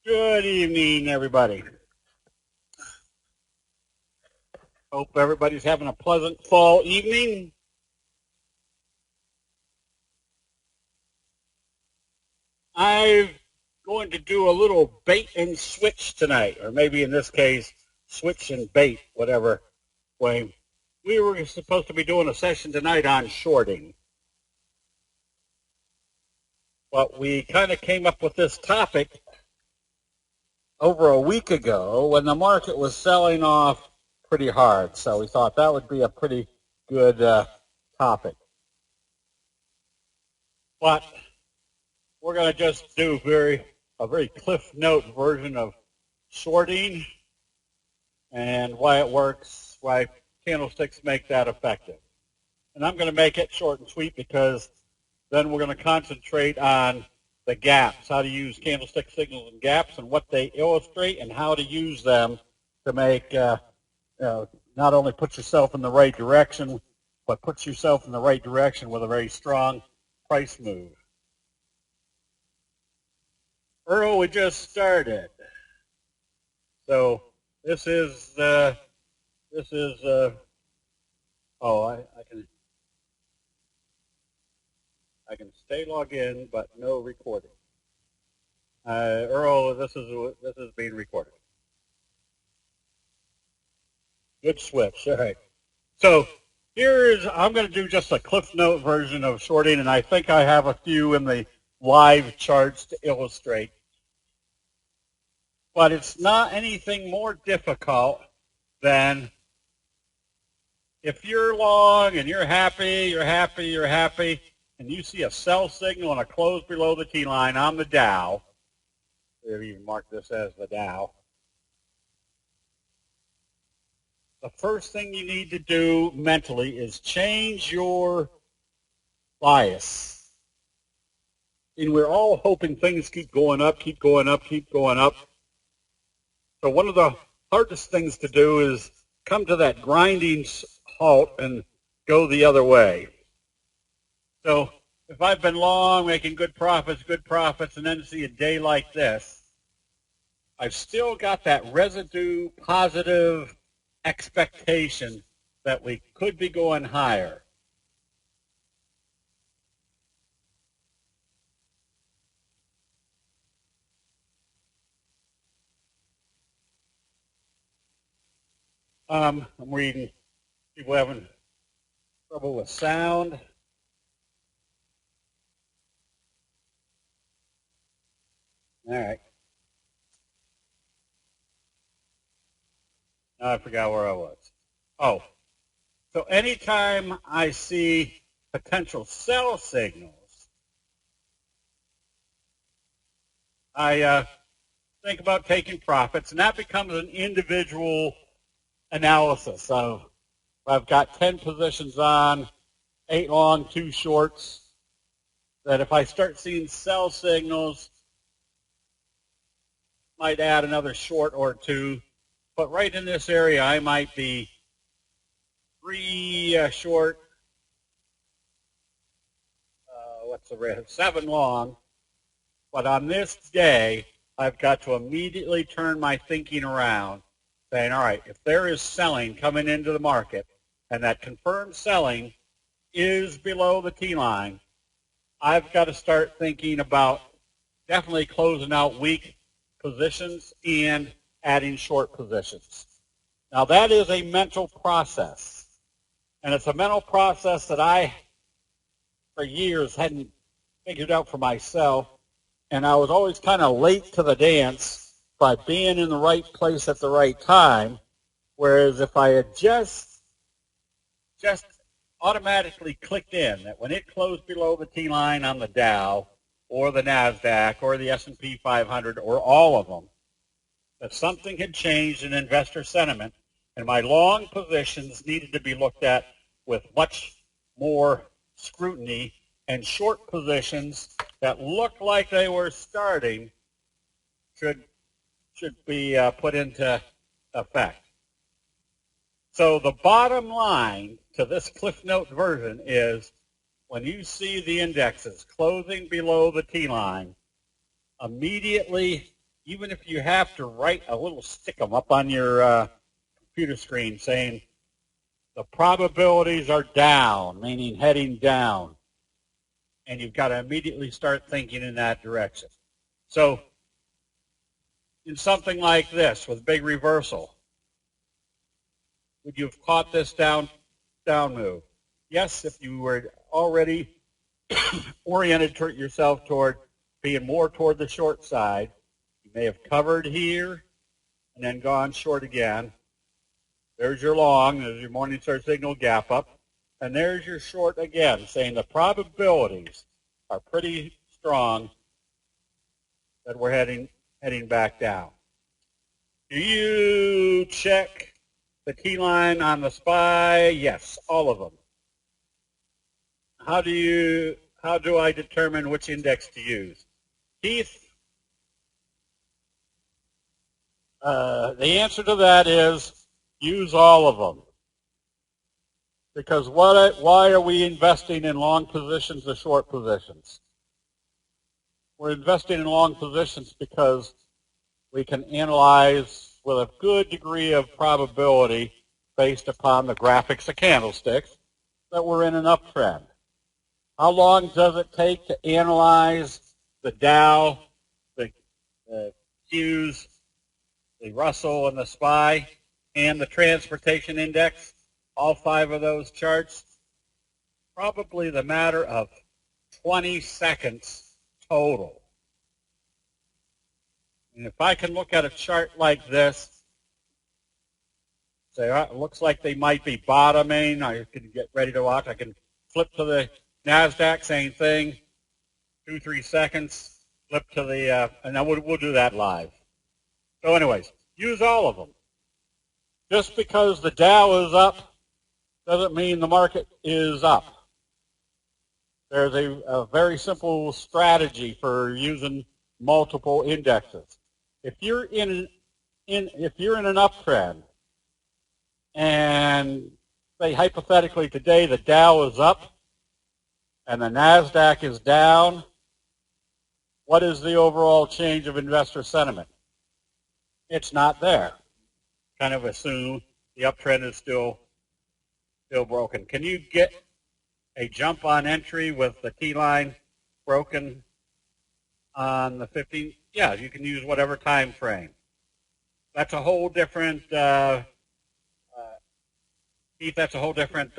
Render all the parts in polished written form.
Good evening, everybody. Hope everybody's having a pleasant fall evening. I'm going to do a little bait and switch tonight, or maybe in this case, switch and bait, whatever way. We were supposed to be doing a session tonight on shorting, but we kind of came up with this topic over a week ago when the market was selling off pretty hard. So we thought that would be a pretty good topic. But we're going to just do a very cliff note version of shorting and why it works, why candlesticks make that effective. And I'm going to make it short and sweet because then we're going to concentrate on the gaps, how to use candlestick signals and gaps and what they illustrate and how to use them to make not only put yourself in the right direction, but put yourself in the right direction with a very strong price move. Earl, we just started. So this is I can stay logged in, but no recording. Earl, this is being recorded. Good switch. All right. So I'm going to do just a cliff note version of shorting, and I think I have a few in the live charts to illustrate. But it's not anything more difficult than if you're long and you're happy, and you see a sell signal and a close below the T line on the Dow. We'll even mark this as the Dow. The first thing you need to do mentally is change your bias. And we're all hoping things keep going up. So one of the hardest things to do is come to that grinding halt and go the other way. So if I've been long, making good profits, and then see a day like this, I've still got that residue positive expectation that we could be going higher. I'm reading people having trouble with sound. All right. Now I forgot where I was. Oh, so anytime I see potential sell signals, I think about taking profits, and that becomes an individual analysis of I've got 10 positions on, 8 long, 2 shorts, that if I start seeing sell signals, might add another short or 2. But right in this area, I might be 3 short, 7 long. But on this day, I've got to immediately turn my thinking around, saying, all right, if there is selling coming into the market, and that confirmed selling is below the T-line, I've got to start thinking about definitely closing out weak positions and adding short positions. Now that is a mental process, and it's a mental process that I, for years, hadn't figured out for myself, and I was always kind of late to the dance by being in the right place at the right time, whereas if I had just automatically clicked in that when it closed below the T-line on the Dow or the NASDAQ or the S&P 500 or all of them, that something had changed in investor sentiment, and my long positions needed to be looked at with much more scrutiny, and short positions that looked like they were starting should be put into effect. So the bottom line to this Cliff Note version is when you see the indexes closing below the T-line, immediately even if you have to write a little stick-em up on your computer screen saying the probabilities are down, meaning heading down, and you've got to immediately start thinking in that direction. So in something like this with big reversal, would you have caught this down move? Yes, if you were already oriented yourself toward being more toward the short side, you may have covered here and then gone short again. There's your long, there's your Morningstar signal gap up, and there's your short again, saying the probabilities are pretty strong that we're heading back down. Do you check the T-line on the SPY? Yes, all of them. How do I determine which index to use? Keith, the answer to that is use all of them. Because why are we investing in long positions or short positions? We're investing in long positions because we can analyze with a good degree of probability based upon the graphics of candlesticks that we're in an uptrend. How long does it take to analyze the Dow, the Qs, the Russell and the SPY, and the transportation index? All 5 of those charts? Probably the matter of 20 seconds total. And if I can look at a chart like this, say, it looks like they might be bottoming, I can get ready to watch. I can flip to the NASDAQ, same thing, 2-3 seconds, flip to the, and then we'll do that live. So anyways, use all of them. Just because the Dow is up doesn't mean the market is up. There's a very simple strategy for using multiple indexes. If you're in an uptrend, and say hypothetically today the Dow is up and the NASDAQ is down, what is the overall change of investor sentiment? It's not there. Kind of assume the uptrend is still broken. Can you get a jump on entry with the T-line broken on the 15th? Yeah, you can use whatever time frame. That's a whole different, Keith, that's a whole different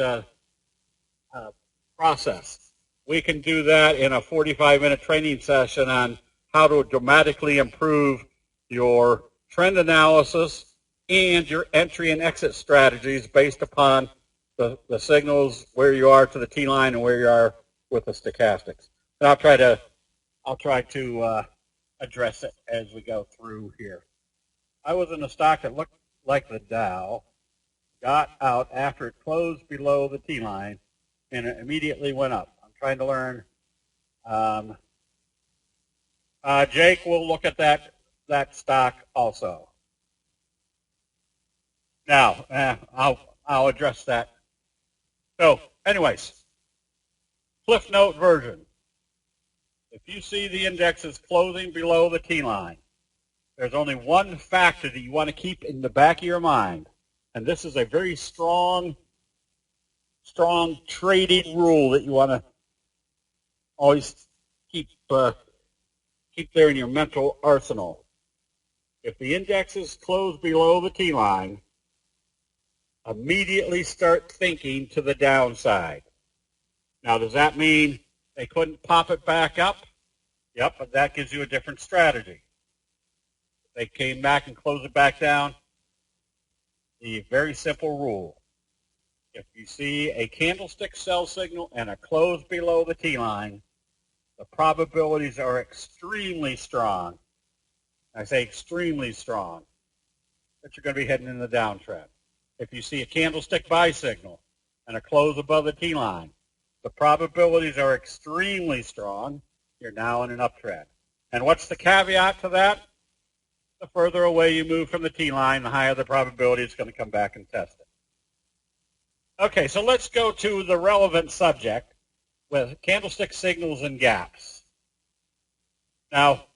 process. We can do that in a 45-minute training session on how to dramatically improve your trend analysis and your entry and exit strategies based upon the signals, where you are to the T-line and where you are with the stochastics. And I'll try to address it as we go through here. I was in a stock that looked like the Dow, got out after it closed below the T-line, and it immediately went up. I'm trying to learn. Jake will look at that stock also. Now, I'll address that. So, anyways, Cliff Note version. If you see the indexes closing below the T-line, there's only one factor that you want to keep in the back of your mind, and this is a very strong trading rule that you want to always keep there in your mental arsenal. If the indexes close below the T-line, immediately start thinking to the downside. Now, does that mean they couldn't pop it back up? Yep, but that gives you a different strategy. If they came back and closed it back down, the very simple rule. If you see a candlestick sell signal and a close below the T-line, the probabilities are extremely strong. I say extremely strong that you're going to be heading in the downtrend. If you see a candlestick buy signal and a close above the T-line, the probabilities are extremely strong. You're now in an uptrend. And what's the caveat to that? The further away you move from the T-line, the higher the probability it's going to come back and test it. Okay, so let's go to the relevant subject with candlestick signals and gaps. Now,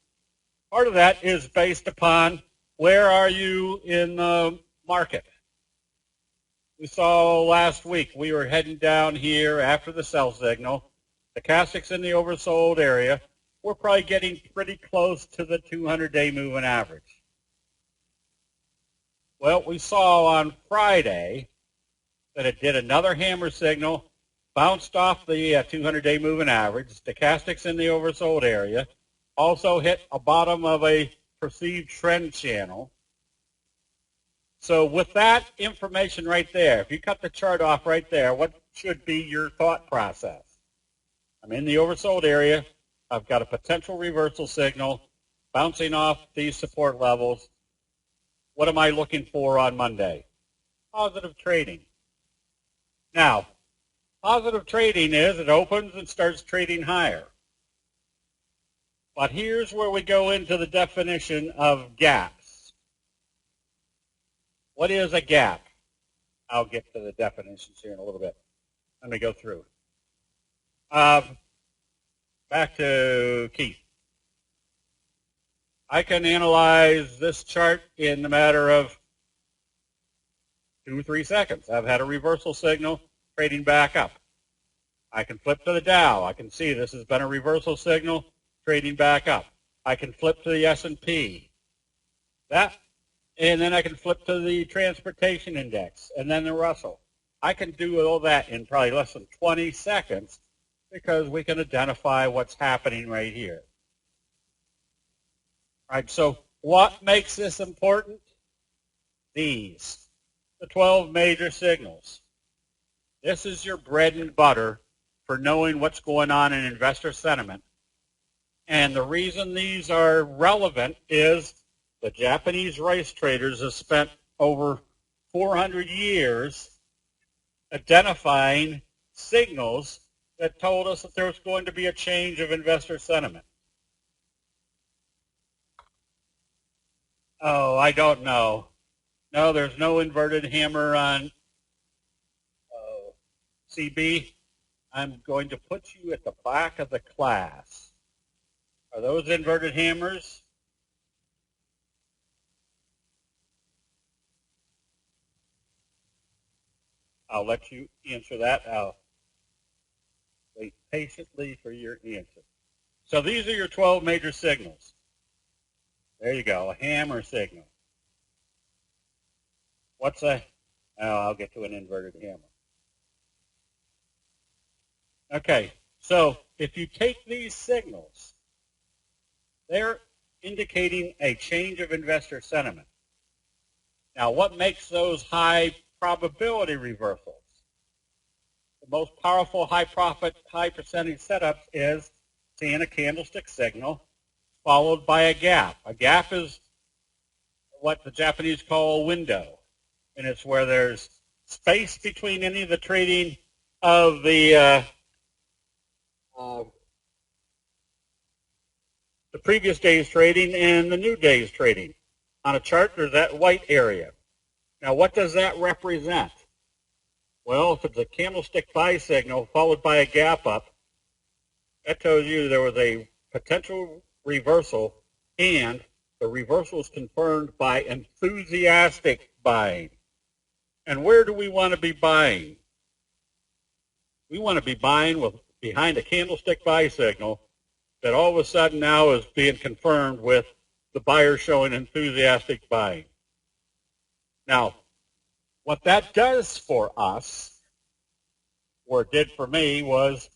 Part of that is based upon where are you in the market. We saw last week we were heading down here after the sell signal. The stochastics in the oversold area. We're probably getting pretty close to the 200-day moving average. Well, we saw on Friday that it did another hammer signal, bounced off the 200-day moving average, stochastics in the oversold area, also hit a bottom of a perceived trend channel. So with that information right there, if you cut the chart off right there, what should be your thought process? I'm in the oversold area. I've got a potential reversal signal bouncing off these support levels. What am I looking for on Monday? Positive trading. Now, positive trading is it opens and starts trading higher. But here's where we go into the definition of gaps. What is a gap? I'll get to the definitions here in a little bit. Let me go through. Back to Keith. I can analyze this chart in a matter of 2 or 3 seconds. I've had a reversal signal trading back up. I can flip to the Dow. I can see this has been a reversal signal trading back up. I can flip to the S&P. And then I can flip to the transportation index and then the Russell. I can do all that in probably less than 20 seconds because we can identify what's happening right here. All right, so what makes this important? These, the 12 major signals. This is your bread and butter for knowing what's going on in investor sentiment. And the reason these are relevant is the Japanese rice traders have spent over 400 years identifying signals that told us that there was going to be a change of investor sentiment. Oh, I don't know. No, there's no inverted hammer on CB. I'm going to put you at the back of the class. Are those inverted hammers? I'll let you answer that. I'll wait patiently for your answer. So these are your 12 major signals. There you go, a hammer signal. What's a, oh, I'll get to an inverted hammer. Okay, so if you take these signals, they're indicating a change of investor sentiment. Now, what makes those high probability reversals? The most powerful high profit, high percentage setups is seeing a candlestick signal followed by a gap. A gap is what the Japanese call a window, and it's where there's space between any of the trading of the previous day's trading and the new day's trading. On a chart, there's that white area. Now, what does that represent? Well, if it's a candlestick buy signal followed by a gap up, that tells you there was a potential reversal, and the reversal is confirmed by enthusiastic buying. And where do we want to be buying? We want to be buying behind a candlestick buy signal that all of a sudden now is being confirmed with the buyer showing enthusiastic buying. Now, what that does for us, or it did for me, was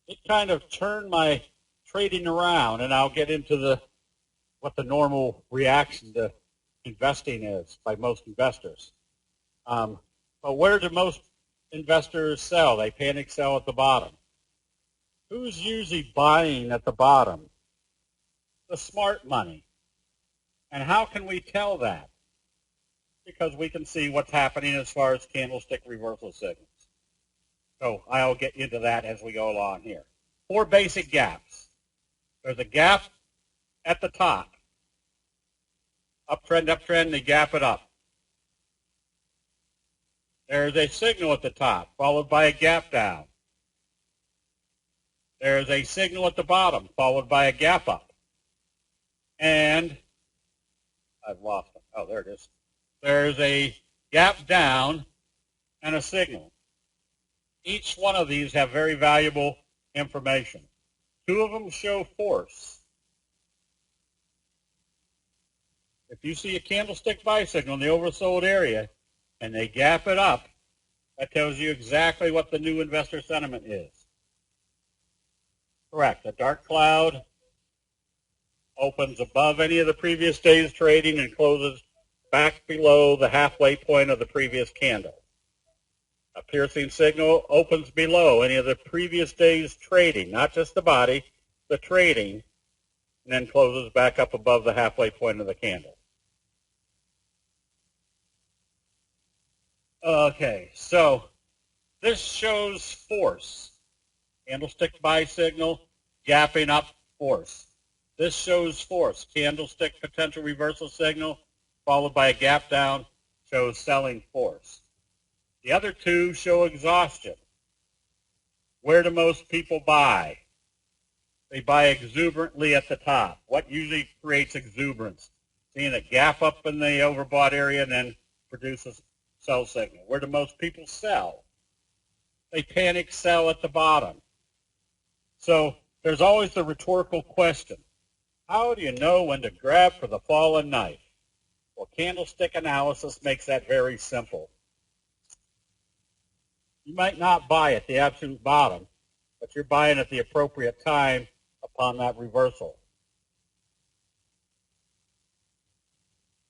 it kind of turned my trading around, and I'll get into what the normal reaction to investing is by most investors. But where do most investors sell? They panic sell at the bottom. Who's usually buying at the bottom? The smart money. And how can we tell that? Because we can see what's happening as far as candlestick reversal signals. So I'll get into that as we go along here. 4 basic gaps. There's a gap at the top. Uptrend, they gap it up. There's a signal at the top, followed by a gap down. There's a signal at the bottom, followed by a gap up. and I've lost it. Oh, there it is. There's a gap down and a signal. Each one of these have very valuable information. Two of them show force. If you see a candlestick buy signal in the oversold area and they gap it up, that tells you exactly what the new investor sentiment is. Correct. A dark cloud opens above any of the previous day's trading and closes back below the halfway point of the previous candle. A piercing signal opens below any of the previous day's trading, not just the body, the trading, and then closes back up above the halfway point of the candle. Okay, so this shows force. Candlestick buy signal, gapping up, force. This shows force. Candlestick potential reversal signal, followed by a gap down, shows selling force. The other two show exhaustion. Where do most people buy? They buy exuberantly at the top. What usually creates exuberance? Seeing a gap up in the overbought area and then produces sell signal. Where do most people sell? They panic sell at the bottom. So there's always the rhetorical question. How do you know when to grab for the fallen knife? Well, candlestick analysis makes that very simple. You might not buy at the absolute bottom, but you're buying at the appropriate time upon that reversal.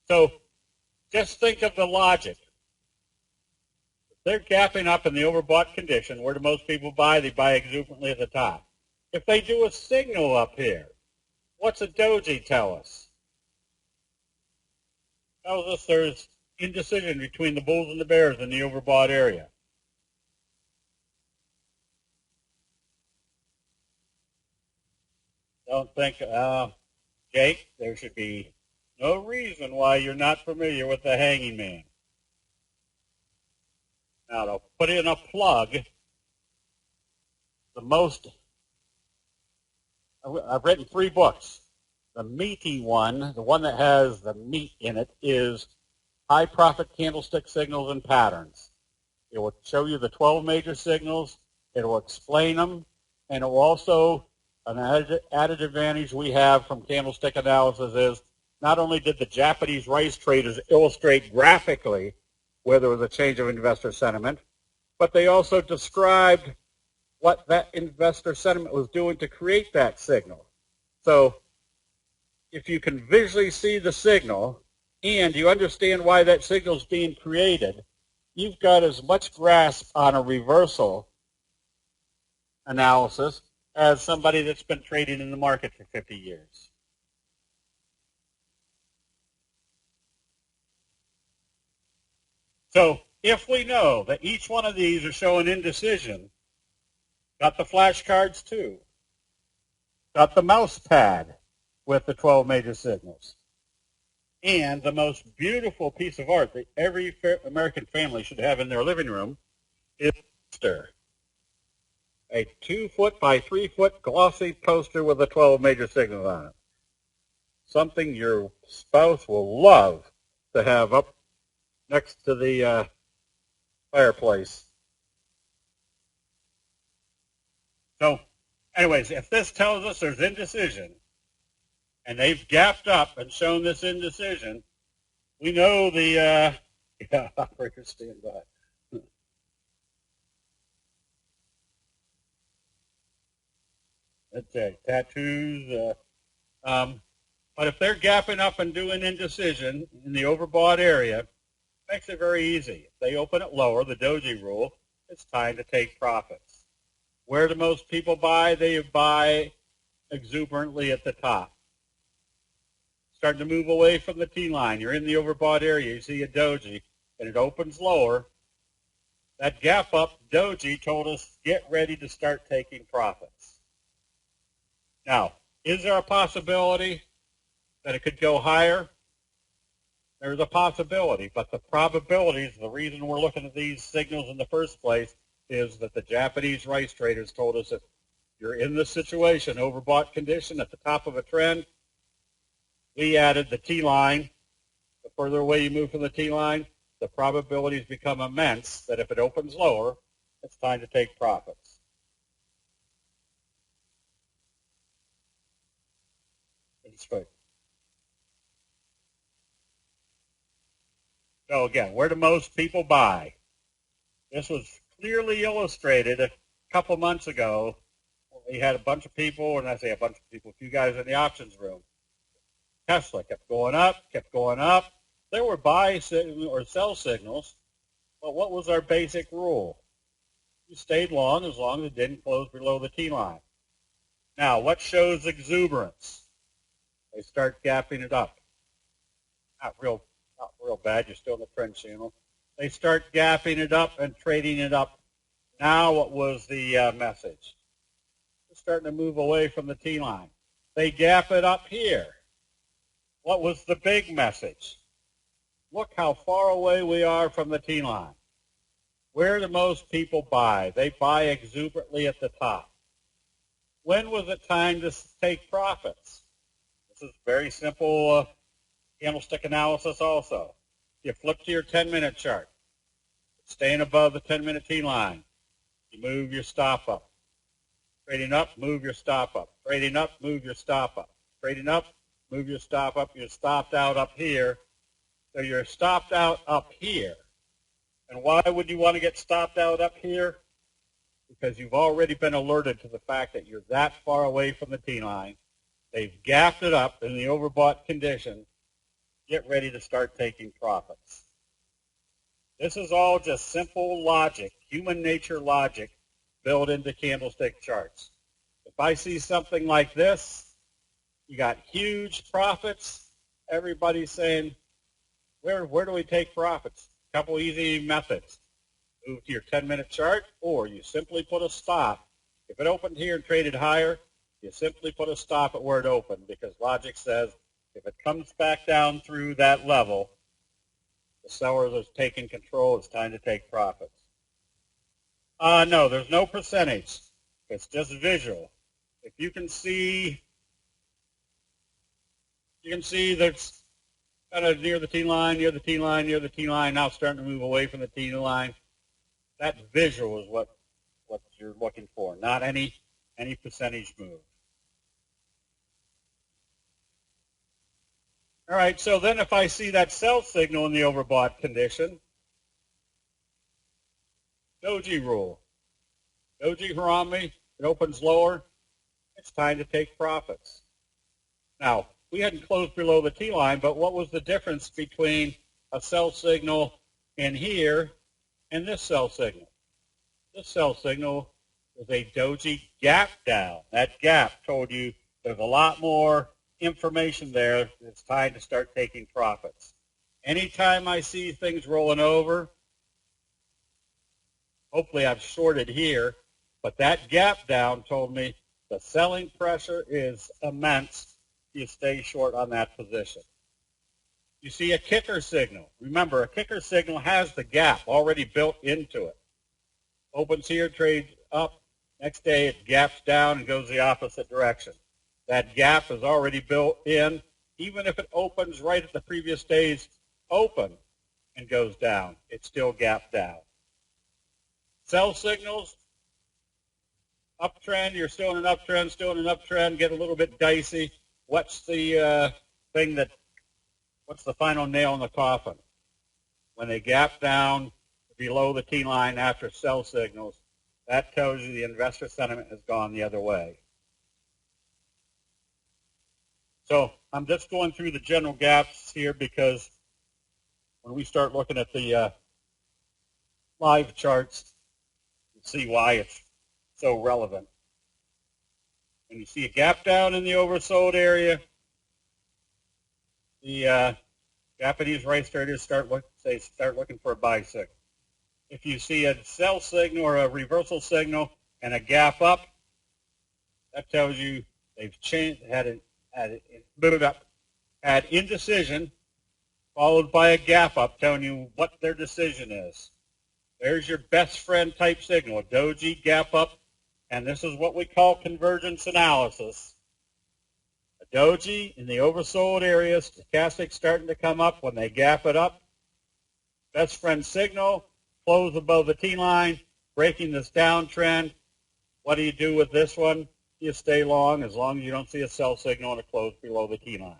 So just think of the logic. If they're gapping up in the overbought condition, where do most people buy? They buy exuberantly at the top. If they do a signal up here, what's a doji tell us? Tells us there's indecision between the bulls and the bears in the overbought area. Don't think, Jake, there should be no reason why you're not familiar with the hanging man. Now, to put in a plug, I've written 3 books. The meaty one, the one that has the meat in it, is High Profit Candlestick Signals and Patterns. It will show you the 12 major signals. It will explain them, and it will also, an added advantage we have from candlestick analysis is not only did the Japanese rice traders illustrate graphically where there was a change of investor sentiment, but they also described what that investor sentiment was doing to create that signal. So if you can visually see the signal and you understand why that signal is being created, you've got as much grasp on a reversal analysis as somebody that's been trading in the market for 50 years. So if we know that each one of these are showing indecision, got the flashcards too, got the mouse pad with the 12 major signals, and the most beautiful piece of art that every American family should have in their living room is a poster. A 2-foot by 3-foot glossy poster with the 12 major signals on it. Something your spouse will love to have up next to the fireplace. So anyways, if this tells us there's indecision, and they've gapped up and shown this indecision, we know the operator stand by. Okay, tattoos. But if they're gapping up and doing indecision in the overbought area, it makes it very easy. If they open it lower, the doji rule, it's time to take profits. Where do most people buy? They buy exuberantly at the top. Starting to move away from the T-line. You're in the overbought area. You see a doji, and it opens lower. That gap up doji told us, get ready to start taking profits. Now, is there a possibility that it could go higher? There's a possibility, but the probabilities, the reason we're looking at these signals in the first place, is that the Japanese rice traders told us if you're in this situation, overbought condition at the top of a trend, we added the T-line. The further away you move from the T-line, the probabilities become immense that if it opens lower, it's time to take profits. So again, where do most people buy? This was clearly illustrated a couple months ago. We had a bunch of people, and I say a bunch of people, a few guys in the options room. Tesla kept going up, kept going up. There were buy or sell signals, but what was our basic rule? You stayed long as it didn't close below the T-line. Now, what shows exuberance? They start gapping it up. Not real bad. You're still in the trend channel. They start gapping it up and trading it up. Now, what was the message? They're starting to move away from the T-line. They gap it up here. What was the big message? Look how far away we are from the T-line. Where do most people buy? They buy exuberantly at the top. When was it time to take profits? This is very simple candlestick analysis also. You flip to your 10-minute chart. It's staying above the 10-minute T-line. You move your stop up. Trading up, move your stop up. Trading up, move your stop up. Trading up, move your stop up. You're stopped out up here. So you're stopped out up here. And why would you want to get stopped out up here? Because you've already been alerted to the fact that you're that far away from the T-line. They've gapped it up in the overbought condition. Get ready to start taking profits. This is all just simple logic, human nature logic, built into candlestick charts. If I see something like this, you got huge profits. Everybody's saying, where do we take profits? A couple easy methods. Move to your 10-minute chart, or you simply put a stop. If it opened here and traded higher, you simply put a stop at where it opened, because logic says if it comes back down through that level, the sellers are taking control. It's time to take profits. No, there's no percentage. It's just visual. If you can see that's kind of near the T-line, near the T-line, near the T-line, now starting to move away from the T-line. That visual is what you're looking for, not any percentage move. All right, so then if I see that sell signal in the overbought condition, doji rule. Doji Harami, it opens lower, it's time to take profits. Now, we hadn't closed below the T-line, but what was the difference between a sell signal in here and this sell signal? This sell signal was a doji gap down. That gap told you there's a lot more information there. It's time to start taking profits. Anytime I see things rolling over, hopefully I've shorted here, but that gap down told me the selling pressure is immense. You stay short on that position. You see a kicker signal. Remember, a kicker signal has the gap already built into it. Opens here, trades up. Next day it gaps down and goes the opposite direction. That gap is already built in. Even if it opens right at the previous day's open and goes down, it's still gapped down. Sell signals, uptrend, you're still in an uptrend, get a little bit dicey. What's the what's the final nail in the coffin? When they gap down below the T-line after sell signals, that tells you the investor sentiment has gone the other way. So I'm just going through the general gaps here because when we start looking at the live charts, you see why it's so relevant. When you see a gap down in the oversold area, the Japanese rice traders start looking for a buy signal. If you see a sell signal or a reversal signal and a gap up, that tells you they've changed, had indecision followed by a gap up telling you what their decision is. There's your best friend type signal, a doji gap up, and this is what we call convergence analysis. A Doji in the oversold area, stochastic starting to come up. When they gap it up, best friend signal, close above the T-line, breaking this downtrend. What do you do with this one? You stay long as you don't see a sell signal and a close below the T-line.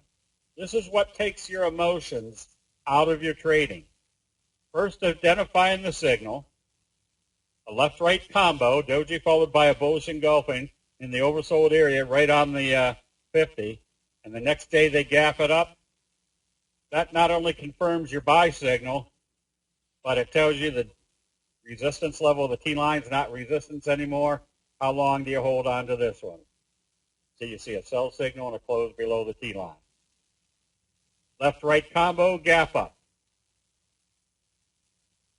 This is what takes your emotions out of your trading. First, identifying the signal, a left-right combo, doji followed by a bullish engulfing in the oversold area right on the 50, and the next day they gap it up. That not only confirms your buy signal, but it tells you the resistance level of the T-line is not resistance anymore. How long do you hold on to this one? So you see a sell signal and a close below the T-line. Left-right combo, gap up.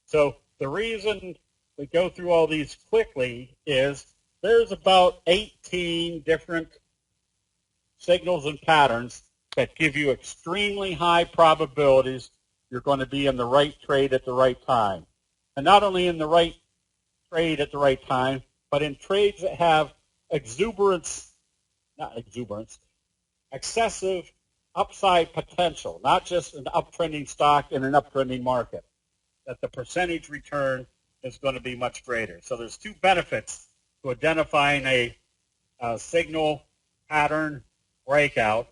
So the reason we go through all these quickly is there's about 18 different signals and patterns that give you extremely high probabilities you're going to be in the right trade at the right time. And not only in the right trade at the right time, but in trades that have excessive upside potential, not just an uptrending stock in an uptrending market, that the percentage return is going to be much greater. So there's two benefits to identifying a signal pattern breakout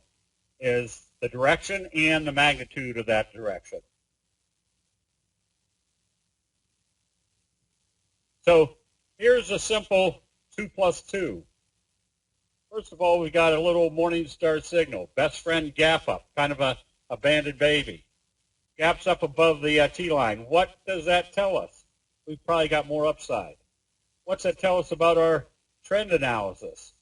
is the direction and the magnitude of that direction. So here's a simple 2 plus 2. First of all, we got a little Morningstar signal, best friend gap up, kind of a banded baby. Gaps up above the T-line. What does that tell us? We've probably got more upside. What's that tell us about our trend analysis?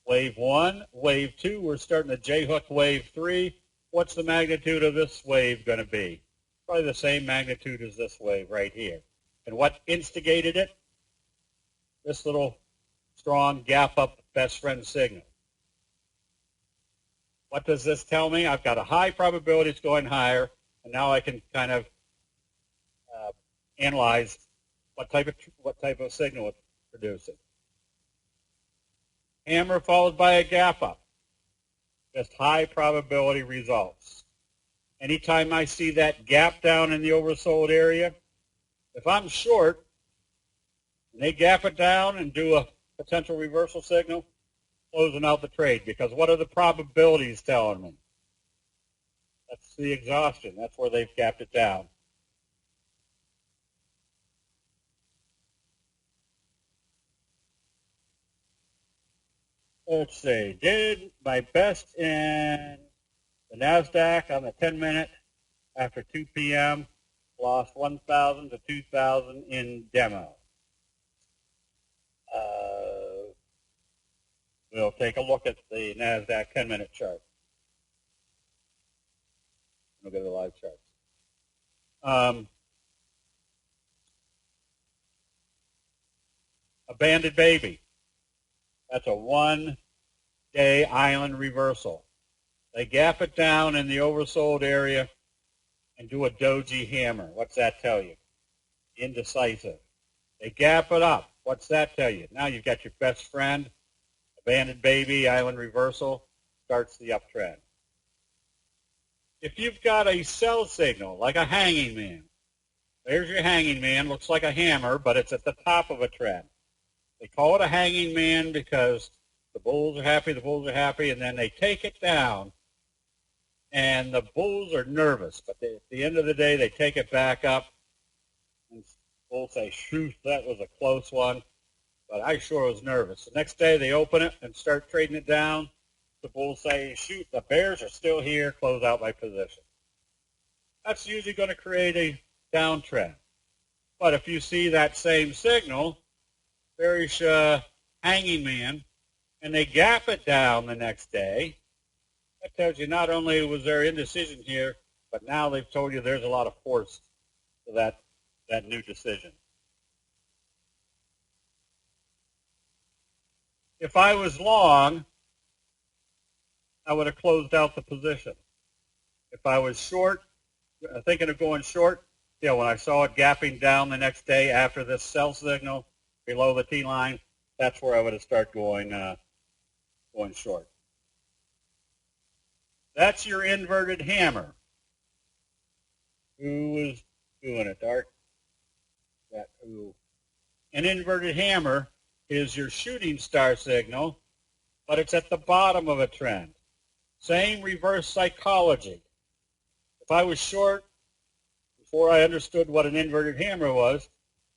Wave 1, wave 2, we're starting to J-hook wave 3. What's the magnitude of this wave going to be? Probably the same magnitude as this wave right here. And what instigated it? This little strong gap up best friend signal. What does this tell me? I've got a high probability it's going higher, and now I can kind of analyze what type of signal it's producing. Hammer followed by a gap up. Just high probability results. Anytime I see that gap down in the oversold area, if I'm short and they gap it down and do a potential reversal signal, closing out the trade, because what are the probabilities telling me? That's the exhaustion. That's where they've gapped it down. Let's see. Did my best in the NASDAQ on the 10-minute after 2 p.m. Lost 1,000 to 2,000 in demo. We'll take a look at the NASDAQ 10-minute chart. We'll go to the live charts. A banded baby. That's a one-day island reversal. They gap it down in the oversold area and do a doji hammer. What's that tell you? Indecisive. They gap it up. What's that tell you? Now you've got your best friend, abandoned baby, island reversal, starts the uptrend. If you've got a sell signal, like a hanging man, there's your hanging man, looks like a hammer, but it's at the top of a trend. They call it a hanging man because the bulls are happy, and then they take it down, and the bulls are nervous, but at the end of the day, they take it back up, and bulls say, shoot, that was a close one, but I sure was nervous. The next day, they open it and start trading it down. The bulls say, shoot, the bears are still here, close out my position. That's usually going to create a downtrend. But if you see that same signal, bearish hanging man, and they gap it down the next day, that tells you not only was there indecision here, but now they've told you there's a lot of force to that new decision. If I was long, I would have closed out the position. If I was short, thinking of going short, when I saw it gapping down the next day after this sell signal below the T line, that's where I would have started going short. That's your inverted hammer. Who is doing it, Dart? That who? An inverted hammer is your shooting star signal, but it's at the bottom of a trend. Same reverse psychology. If I was short before I understood what an inverted hammer was,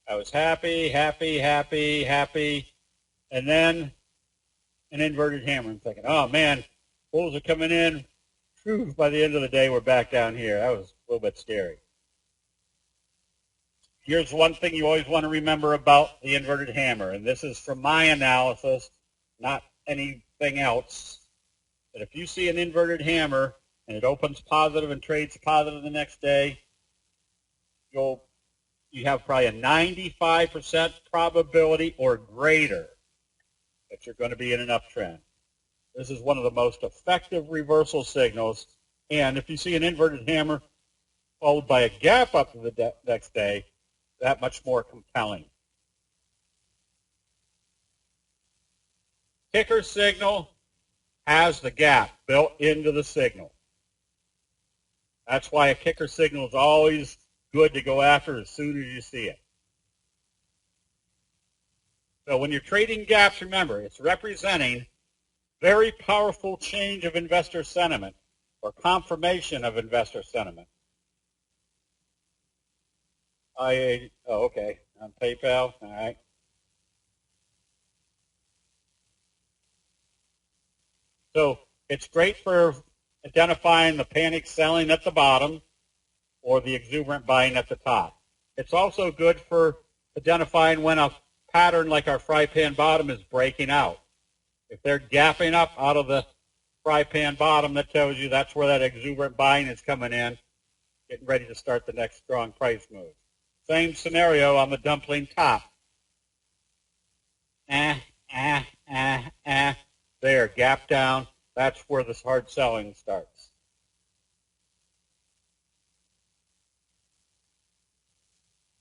I was happy, happy, happy, happy, and then an inverted hammer. I'm thinking, oh man, bulls are coming in. Whew, by the end of the day, we're back down here. That was a little bit scary. Here's one thing you always want to remember about the inverted hammer, and this is from my analysis, not anything else. That if you see an inverted hammer and it opens positive and trades positive the next day, you have probably a 95% probability or greater that you're going to be in an uptrend. This is one of the most effective reversal signals. And if you see an inverted hammer followed by a gap up to the next day, that much more compelling. Kicker signal has the gap built into the signal. That's why a kicker signal is always good to go after as soon as you see it. So when you're trading gaps, remember, it's representing very powerful change of investor sentiment or confirmation of investor sentiment. Okay, on PayPal, all right. So it's great for identifying the panic selling at the bottom or the exuberant buying at the top. It's also good for identifying when a pattern like our fry pan bottom is breaking out. If they're gapping up out of the fry pan bottom, that tells you that's where that exuberant buying is coming in, getting ready to start the next strong price move. Same scenario on the dumpling top. There, gap down. That's where this hard selling starts.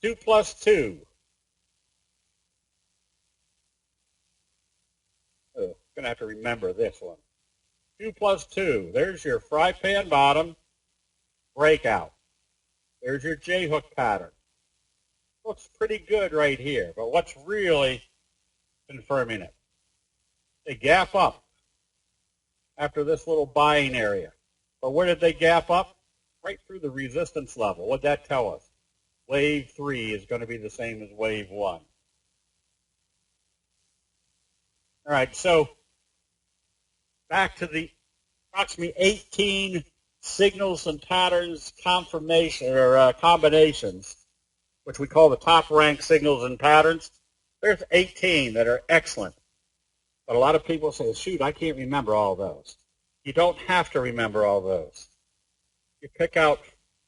Two plus two. Oh, I'm going to have to remember this one. 2 plus 2. There's your fry pan bottom breakout. There's your J-hook pattern. Looks pretty good right here, but what's really confirming it? They gap up after this little buying area. But where did they gap up? Right through the resistance level. What'd that tell us? Wave 3 is going to be the same as wave 1. All right, so back to the approximately 18 signals and patterns confirmation or combinations, which we call the top rank signals and patterns. There's 18 that are excellent. But a lot of people say, shoot, I can't remember all those. You don't have to remember all those. You pick out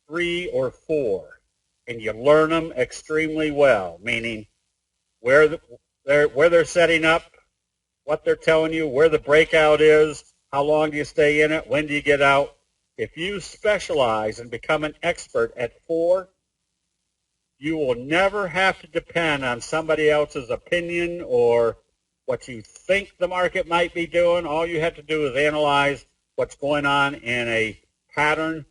3 or 4, and you learn them extremely well, meaning where they're setting up, what they're telling you, where the breakout is, how long do you stay in it, when do you get out. If you specialize and become an expert at 4, you will never have to depend on somebody else's opinion or what you think the market might be doing. All you have to do is analyze what's going on in a pattern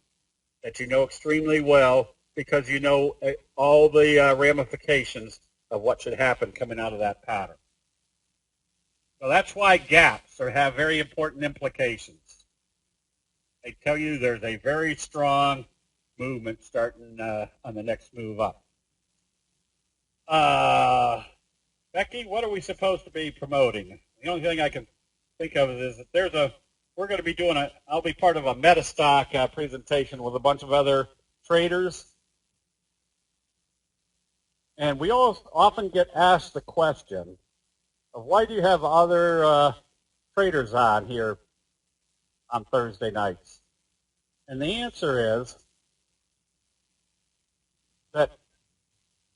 that you know extremely well because you know all the ramifications of what should happen coming out of that pattern. So that's why gaps have very important implications. They tell you there's a very strong movement starting on the next move up. Becky, what are we supposed to be promoting? The only thing I can think of is that we're going to be doing I'll be part of a MetaStock presentation with a bunch of other traders. And we often get asked the question of why do you have other traders on here on Thursday nights? And the answer is that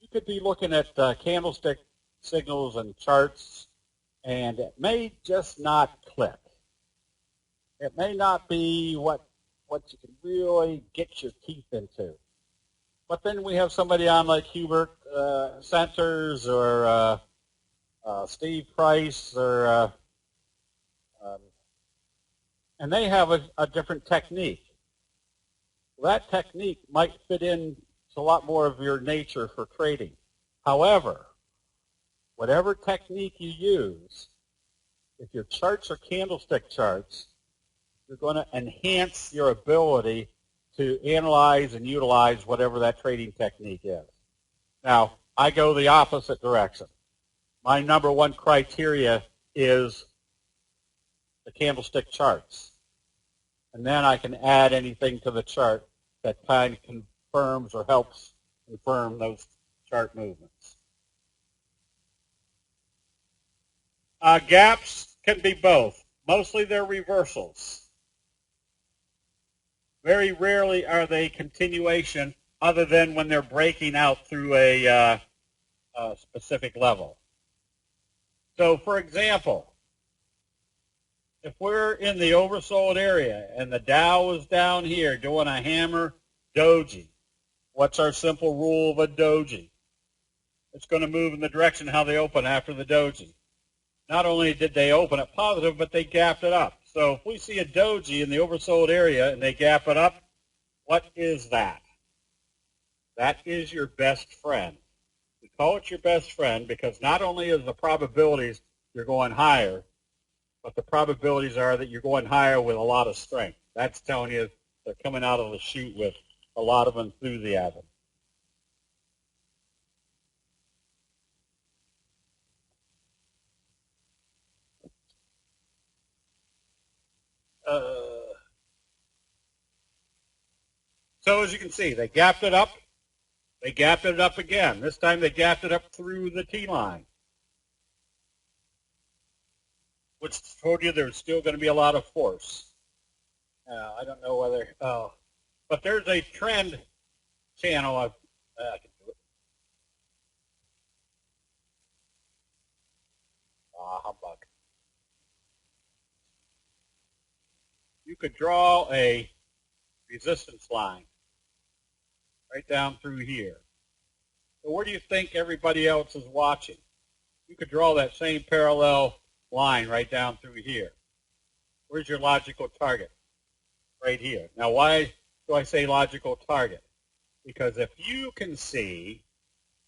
you could be looking at candlestick signals and charts, and it may just not click. It may not be what you can really get your teeth into. But then we have somebody on like Hubert Centers or Steve Price or and they have a different technique. Well, that technique might fit in to a lot more of your nature for trading. However, whatever technique you use, if your charts are candlestick charts, you're going to enhance your ability to analyze and utilize whatever that trading technique is. Now, I go the opposite direction. My number one criteria is the candlestick charts. And then I can add anything to the chart that kind of confirms or helps confirm those chart movements. Gaps can be both. Mostly they're reversals. Very rarely are they continuation other than when they're breaking out through a specific level. So, for example, if we're in the oversold area and the Dow is down here doing a hammer doji, what's our simple rule of a doji? It's going to move in the direction how they open after the doji. Not only did they open it positive, but they gapped it up. So if we see a doji in the oversold area and they gap it up, what is that? That is your best friend. We call it your best friend because not only is the probabilities you're going higher, but the probabilities are that you're going higher with a lot of strength. That's telling you they're coming out of the chute with a lot of enthusiasm. So as you can see, they gapped it up. They gapped it up again. This time they gapped it up through the T-line, which told you there's still going to be a lot of force. I don't know whether, but there's a trend channel. I can do it. Humbug. You could draw a resistance line right down through here. So where do you think everybody else is watching? You could draw that same parallel line right down through here. Where's your logical target? Right here. Now, why do I say logical target? Because if you can see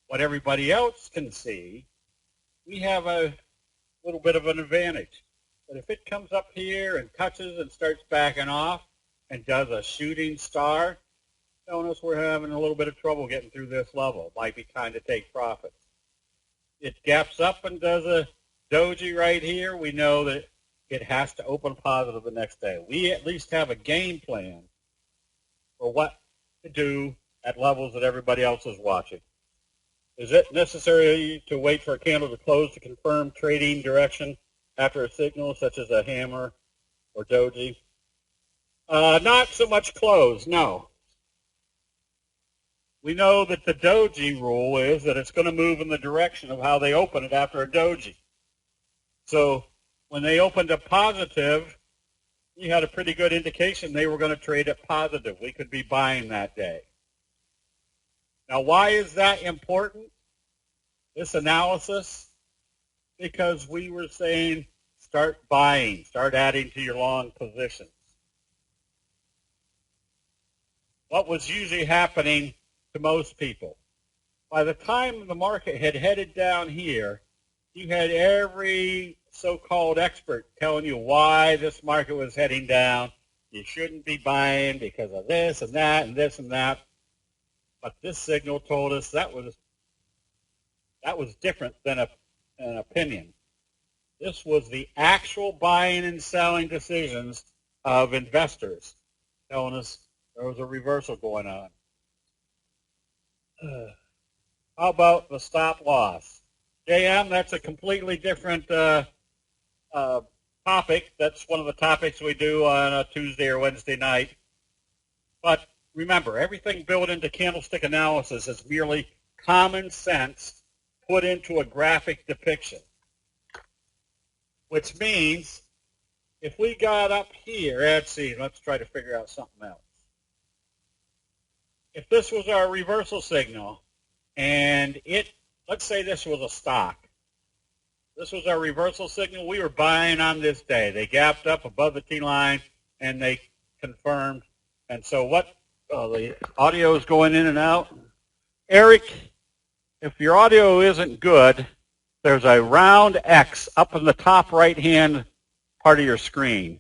what everybody else can see, we have a little bit of an advantage. But if it comes up here and touches and starts backing off and does a shooting star, telling us we're having a little bit of trouble getting through this level. Might be time to take profits. It gaps up and does a doji right here. We know that it has to open positive the next day. We at least have a game plan for what to do at levels that everybody else is watching. Is it necessary to wait for a candle to close to confirm trading direction after a signal such as a hammer or doji? Not so much close, no. We know that the doji rule is that it's going to move in the direction of how they open it after a doji. So when they opened up positive, we had a pretty good indication they were going to trade it positive. We could be buying that day. Now, why is that important, this analysis? Because we were saying start buying, start adding to your long positions. What was usually happening to most people? By the time the market had headed down here, you had every so-called expert telling you why this market was heading down. You shouldn't be buying because of this and that and this and that. But this signal told us that was different than an opinion. This was the actual buying and selling decisions of investors telling us there was a reversal going on. How about the stop loss? JM, that's a completely different topic. That's one of the topics we do on a Tuesday or Wednesday night. But remember, everything built into candlestick analysis is merely common sense put into a graphic depiction. Which means if we got up here, let's try to figure out something else. If this was our reversal signal, and let's say this was a stock. This was our reversal signal. We were buying on this day. They gapped up above the T line, and they confirmed. And so what, the audio is going in and out. Eric, if your audio isn't good, there's a round X up in the top right-hand part of your screen.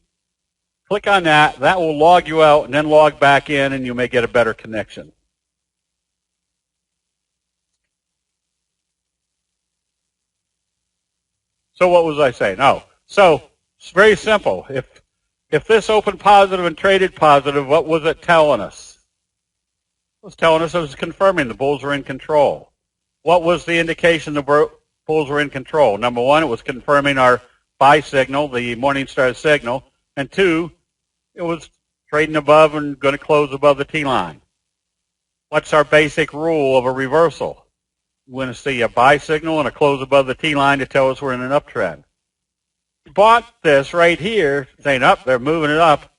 Click on that. That will log you out and then log back in, and you may get a better connection. So what was I saying? Oh, so it's very simple. If this opened positive and traded positive, what was it telling us? It was telling us it was confirming the bulls were in control. What was the indication the bulls were in control? Number one, it was confirming our buy signal, the Morningstar signal. And two, it was trading above and going to close above the T-line. What's our basic rule of a reversal? We want to see a buy signal and a close above the T-line to tell us we're in an uptrend. Bought this right here, saying up, they're moving it up,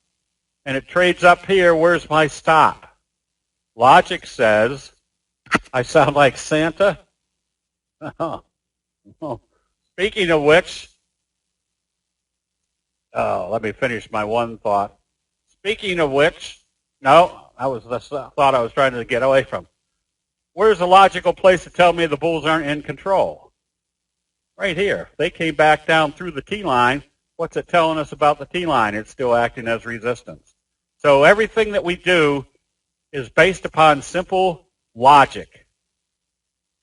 and it trades up here. Where's my stop? Logic says, I sound like Santa. Speaking of which, let me finish my one thought. Speaking of which, no, that was the thought I was trying to get away from. Where's the logical place to tell me the bulls aren't in control? Right here. They came back down through the T-line. What's it telling us about the T-line? It's still acting as resistance. So everything that we do is based upon simple logic,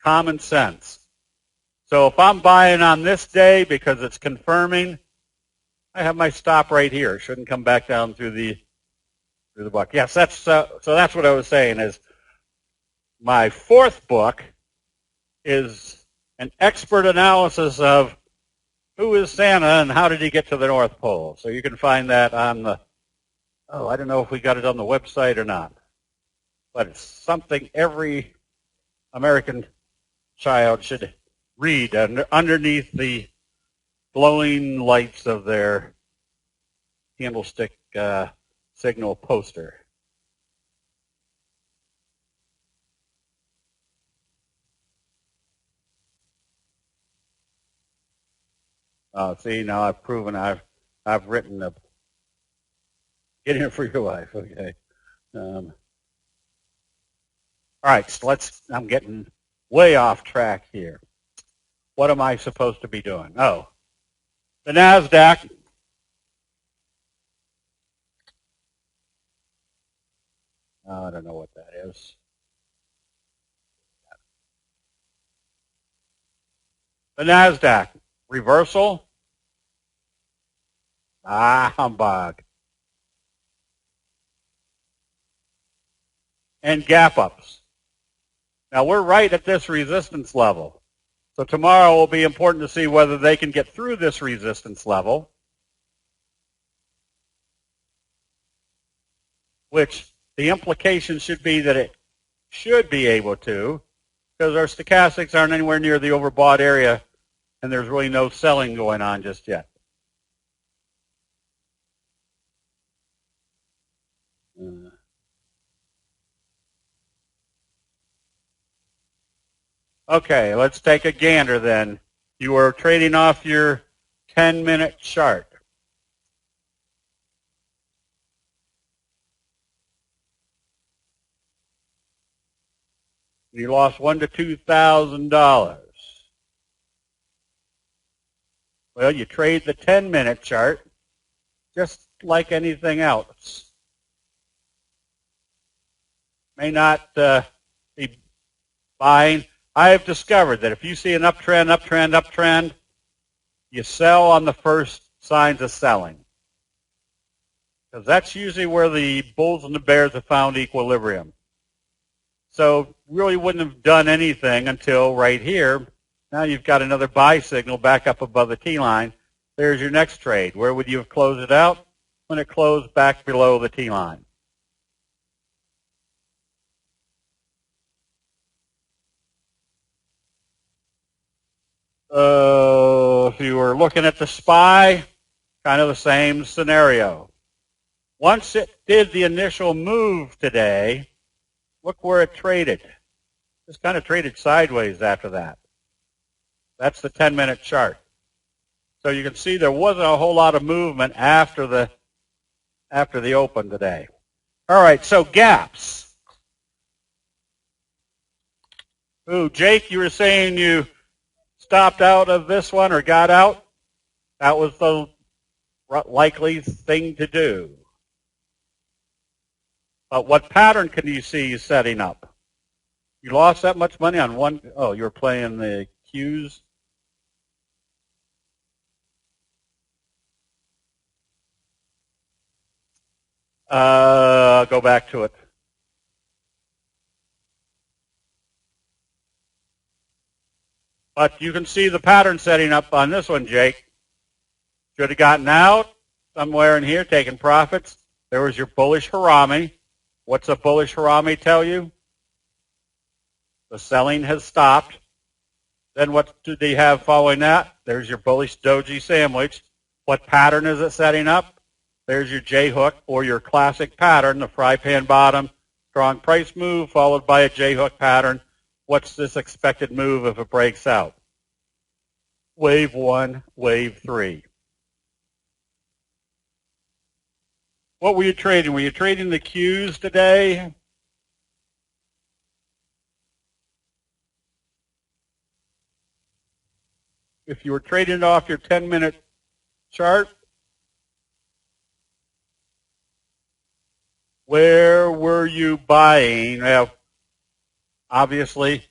common sense. So if I'm buying on this day because it's confirming, I have my stop right here. It shouldn't come back down through the buck. Yes, that's so that's what I was saying is my fourth book is an expert analysis of who is Santa and how did he get to the North Pole. So you can find that on the, I don't know if we got it on the website or not, but it's something every American child should read underneath the glowing lights of their candlestick signal poster. See, now I've proven I've written a get in for your wife. Okay. All right, so I'm getting way off track here. What am I supposed to be doing? Oh, the NASDAQ. I don't know what that is. The NASDAQ reversal. Humbug. And gap ups. Now we're right at this resistance level. So tomorrow will be important to see whether they can get through this resistance level, which the implication should be that it should be able to, because our stochastics aren't anywhere near the overbought area, and there's really no selling going on just yet. Okay, let's take a gander then. You are trading off your 10-minute chart. You lost $1,000 to $2,000. Well, you trade the 10-minute chart just like anything else. May not be buying. I have discovered that if you see an uptrend, uptrend, uptrend, you sell on the first signs of selling. Because that's usually where the bulls and the bears have found equilibrium. So really wouldn't have done anything until right here. Now you've got another buy signal back up above the T-line. There's your next trade. Where would you have closed it out? When it closed back below the T-line. If you were looking at the SPY, kind of the same scenario. Once it did the initial move today, look where it traded. Just kind of traded sideways after that. That's the 10-minute chart. So you can see there wasn't a whole lot of movement after the after the open today. All right, so gaps. Ooh, Jake, you were saying you stopped out of this one or got out? That was the likely thing to do. But what pattern can you see setting up? You lost that much money on one? Oh, you were playing the Qs? Go back to it. But you can see the pattern setting up on this one, Jake. Should have gotten out somewhere in here, taking profits. There was your bullish harami. What's a bullish harami tell you? The selling has stopped. Then what do they have following that? There's your bullish doji sandwich. What pattern is it setting up? There's your J-hook or your classic pattern, the fry pan bottom, strong price move followed by a J-hook pattern. What's this expected move if it breaks out? Wave 1, wave 3. What were you trading? Were you trading the Qs today? If you were trading it off your 10-minute chart, where were you buying? Well, obviously,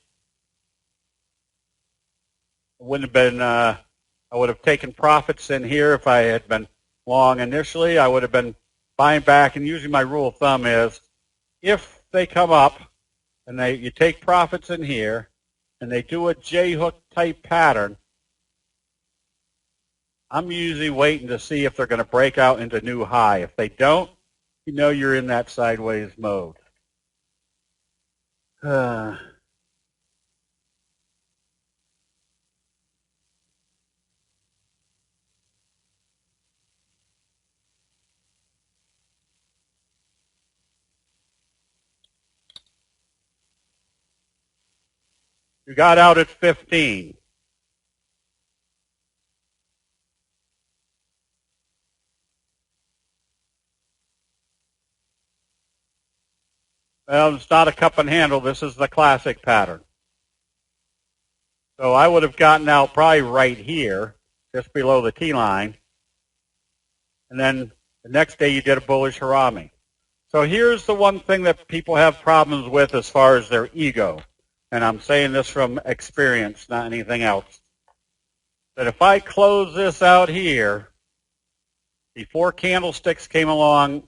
wouldn't have been. I would have taken profits in here if I had been long initially. I would have been buying back, and usually my rule of thumb is if they come up and you take profits in here and they do a J-hook type pattern, I'm usually waiting to see if they're going to break out into new high. If they don't, you know you're in that sideways mode. You got out at 15. Well, it's not a cup and handle. This is the classic pattern. So I would have gotten out probably right here, just below the T-line. And then the next day you did a bullish harami. So here's the one thing that people have problems with as far as their ego. And I'm saying this from experience, not anything else. That if I close this out here, before candlesticks came along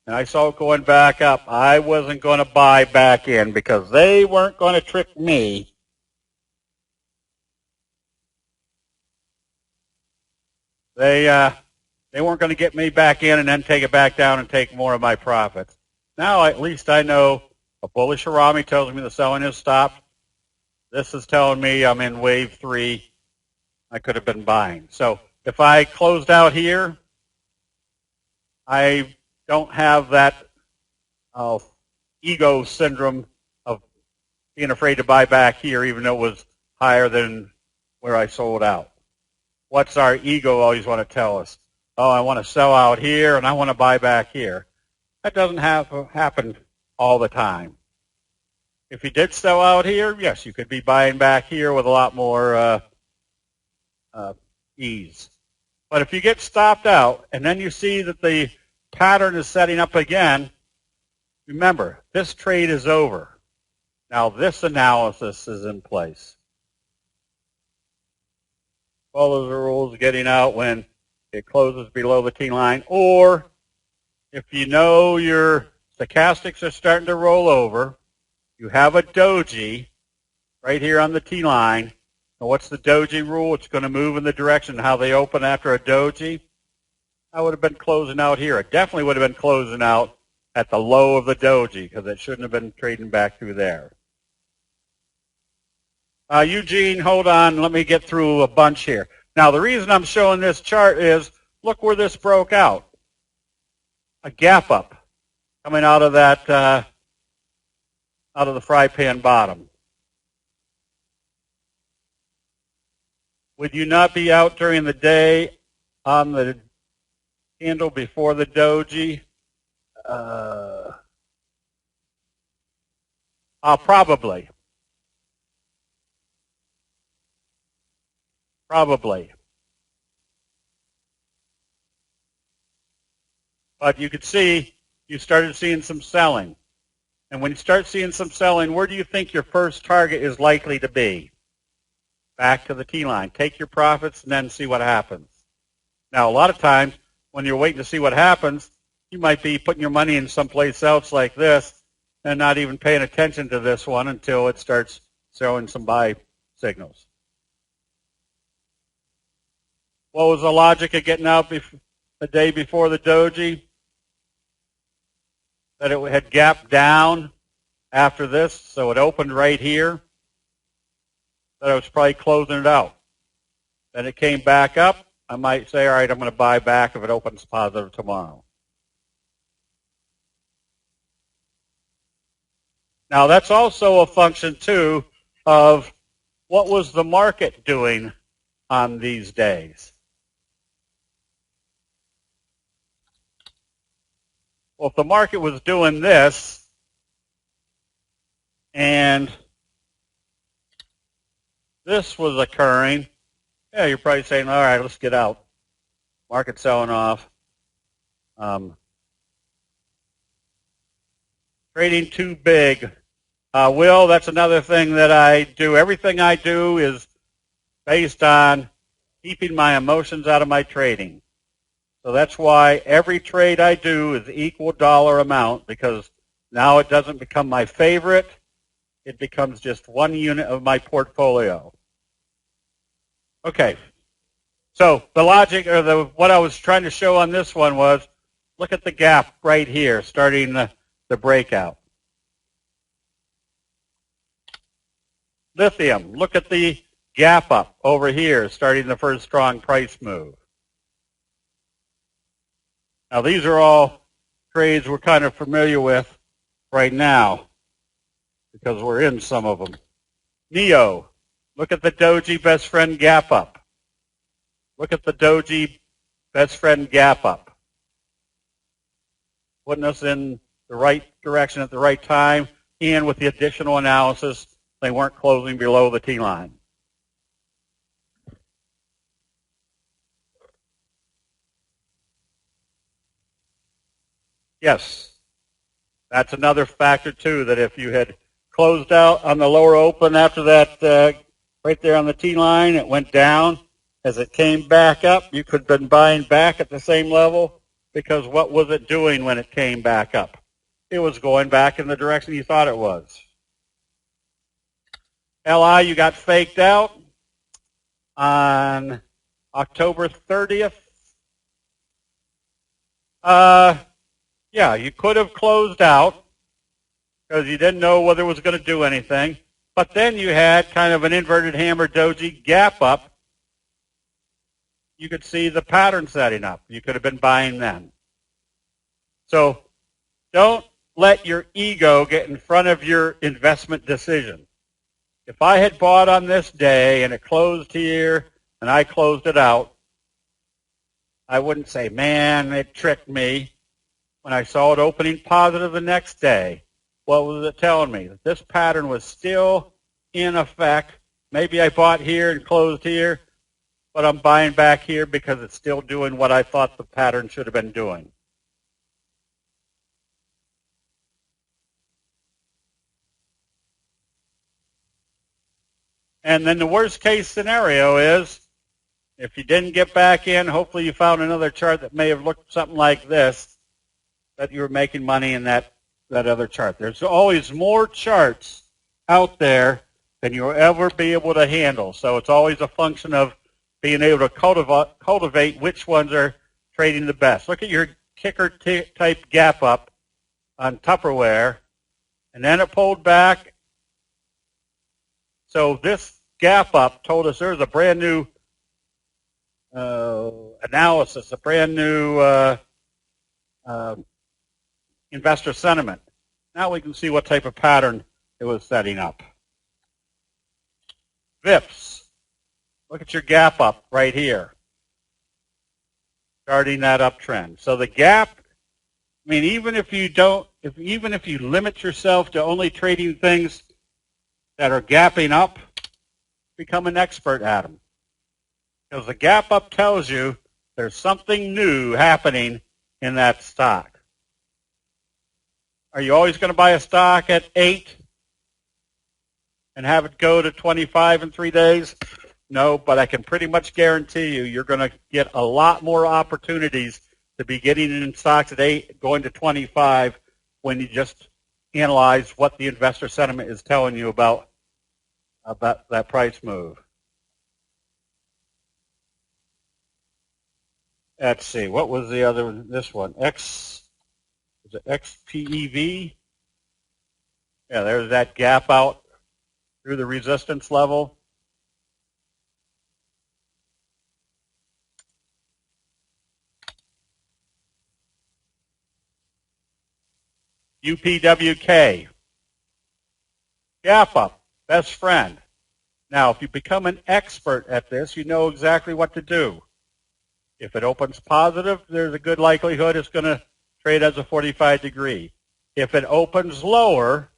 and I saw it going back up, I wasn't going to buy back in because they weren't going to trick me. They weren't going to get me back in and then take it back down and take more of my profits. Now at least I know a bullish harami tells me the selling has stopped. This is telling me I'm in wave 3. I could have been buying. So if I closed out here, I don't have that ego syndrome of being afraid to buy back here even though it was higher than where I sold out. What's our ego always want to tell us? Oh, I want to sell out here and I want to buy back here. That doesn't happen all the time. If you did sell out here, yes, you could be buying back here with a lot more ease. But if you get stopped out and then you see that the pattern is setting up again, remember, this trade is over. Now this analysis is in place. Follow the rules of getting out when it closes below the T-line, or if you know your stochastics are starting to roll over, you have a doji right here on the T-line. And what's the doji rule? It's going to move in the direction how they open after a doji. I would have been closing out here. I definitely would have been closing out at the low of the doji because it shouldn't have been trading back through there. Eugene, hold on. Let me get through a bunch here. Now, the reason I'm showing this chart is look where this broke out. A gap up coming out of that, out of the fry pan bottom. Would you not be out during the day on the candle before the doji Probably. But you could see you started seeing some selling. And when you start seeing some selling, where do you think your first target is likely to be? Back to the T-line. Take your profits and then see what happens. Now, a lot of times when you're waiting to see what happens, you might be putting your money in someplace else like this and not even paying attention to this one until it starts showing some buy signals. What was the logic of getting out the day before the doji? That it had gapped down after this, so it opened right here. That I was probably closing it out. Then it came back up. I might say, all right, I'm going to buy back if it opens positive tomorrow. Now, that's also a function, too, of what was the market doing on these days. Well, if the market was doing this, and this was occurring, yeah, you're probably saying, all right, let's get out. Market selling off. Trading too big. Will, that's another thing that I do. Everything I do is based on keeping my emotions out of my trading. So that's why every trade I do is equal dollar amount, because now it doesn't become my favorite. It becomes just one unit of my portfolio. Okay. So the logic, or what I was trying to show on this one was, look at the gap right here, starting the breakout. Lithium, look at the gap up over here, starting the first strong price move. Now, these are all trades we're kind of familiar with right now because we're in some of them. NEO, look at the doji best friend gap up. Look at the doji best friend gap up. Putting us in the right direction at the right time, and with the additional analysis, they weren't closing below the T-line. Yes, that's another factor too, that if you had closed out on the lower open after that, right there on the T-line, it went down. As it came back up, you could have been buying back at the same level, because what was it doing when it came back up? It was going back in the direction you thought it was. LI, you got faked out on October 30th. Yeah, you could have closed out because you didn't know whether it was going to do anything. But then you had kind of an inverted hammer doji gap up. You could see the pattern setting up. You could have been buying then. So don't let your ego get in front of your investment decision. If I had bought on this day and it closed here and I closed it out, I wouldn't say, man, it tricked me. When I saw it opening positive the next day, what was it telling me? That this pattern was still in effect. Maybe I bought here and closed here, but I'm buying back here because it's still doing what I thought the pattern should have been doing. And then the worst case scenario is, if you didn't get back in, hopefully you found another chart that may have looked something like this, that you were making money in that other chart. There's always more charts out there than you'll ever be able to handle. So it's always a function of being able to cultivate which ones are trading the best. Look at your kicker type gap up on Tupperware, and then it pulled back. So this gap up told us there's a brand new analysis, a brand new investor sentiment. Now we can see what type of pattern it was setting up. VIPs. Look at your gap up right here, starting that uptrend. So the gap I mean, even if you limit yourself to only trading things that are gapping up, become an expert at them. Because the gap up tells you there's something new happening in that stock. Are you always going to buy a stock at 8 and have it go to 25 in 3 days? No, but I can pretty much guarantee you you're going to get a lot more opportunities to be getting in stocks at 8, going to 25 when you just analyze what the investor sentiment is telling you about that price move. Let's see, what was the other one? This one, was it XPEV? Yeah, there's that gap out through the resistance level. UPWK, gap up, best friend. Now, if you become an expert at this, you know exactly what to do. If it opens positive, there's a good likelihood it's going to trade as a 45 degree. If it opens lower,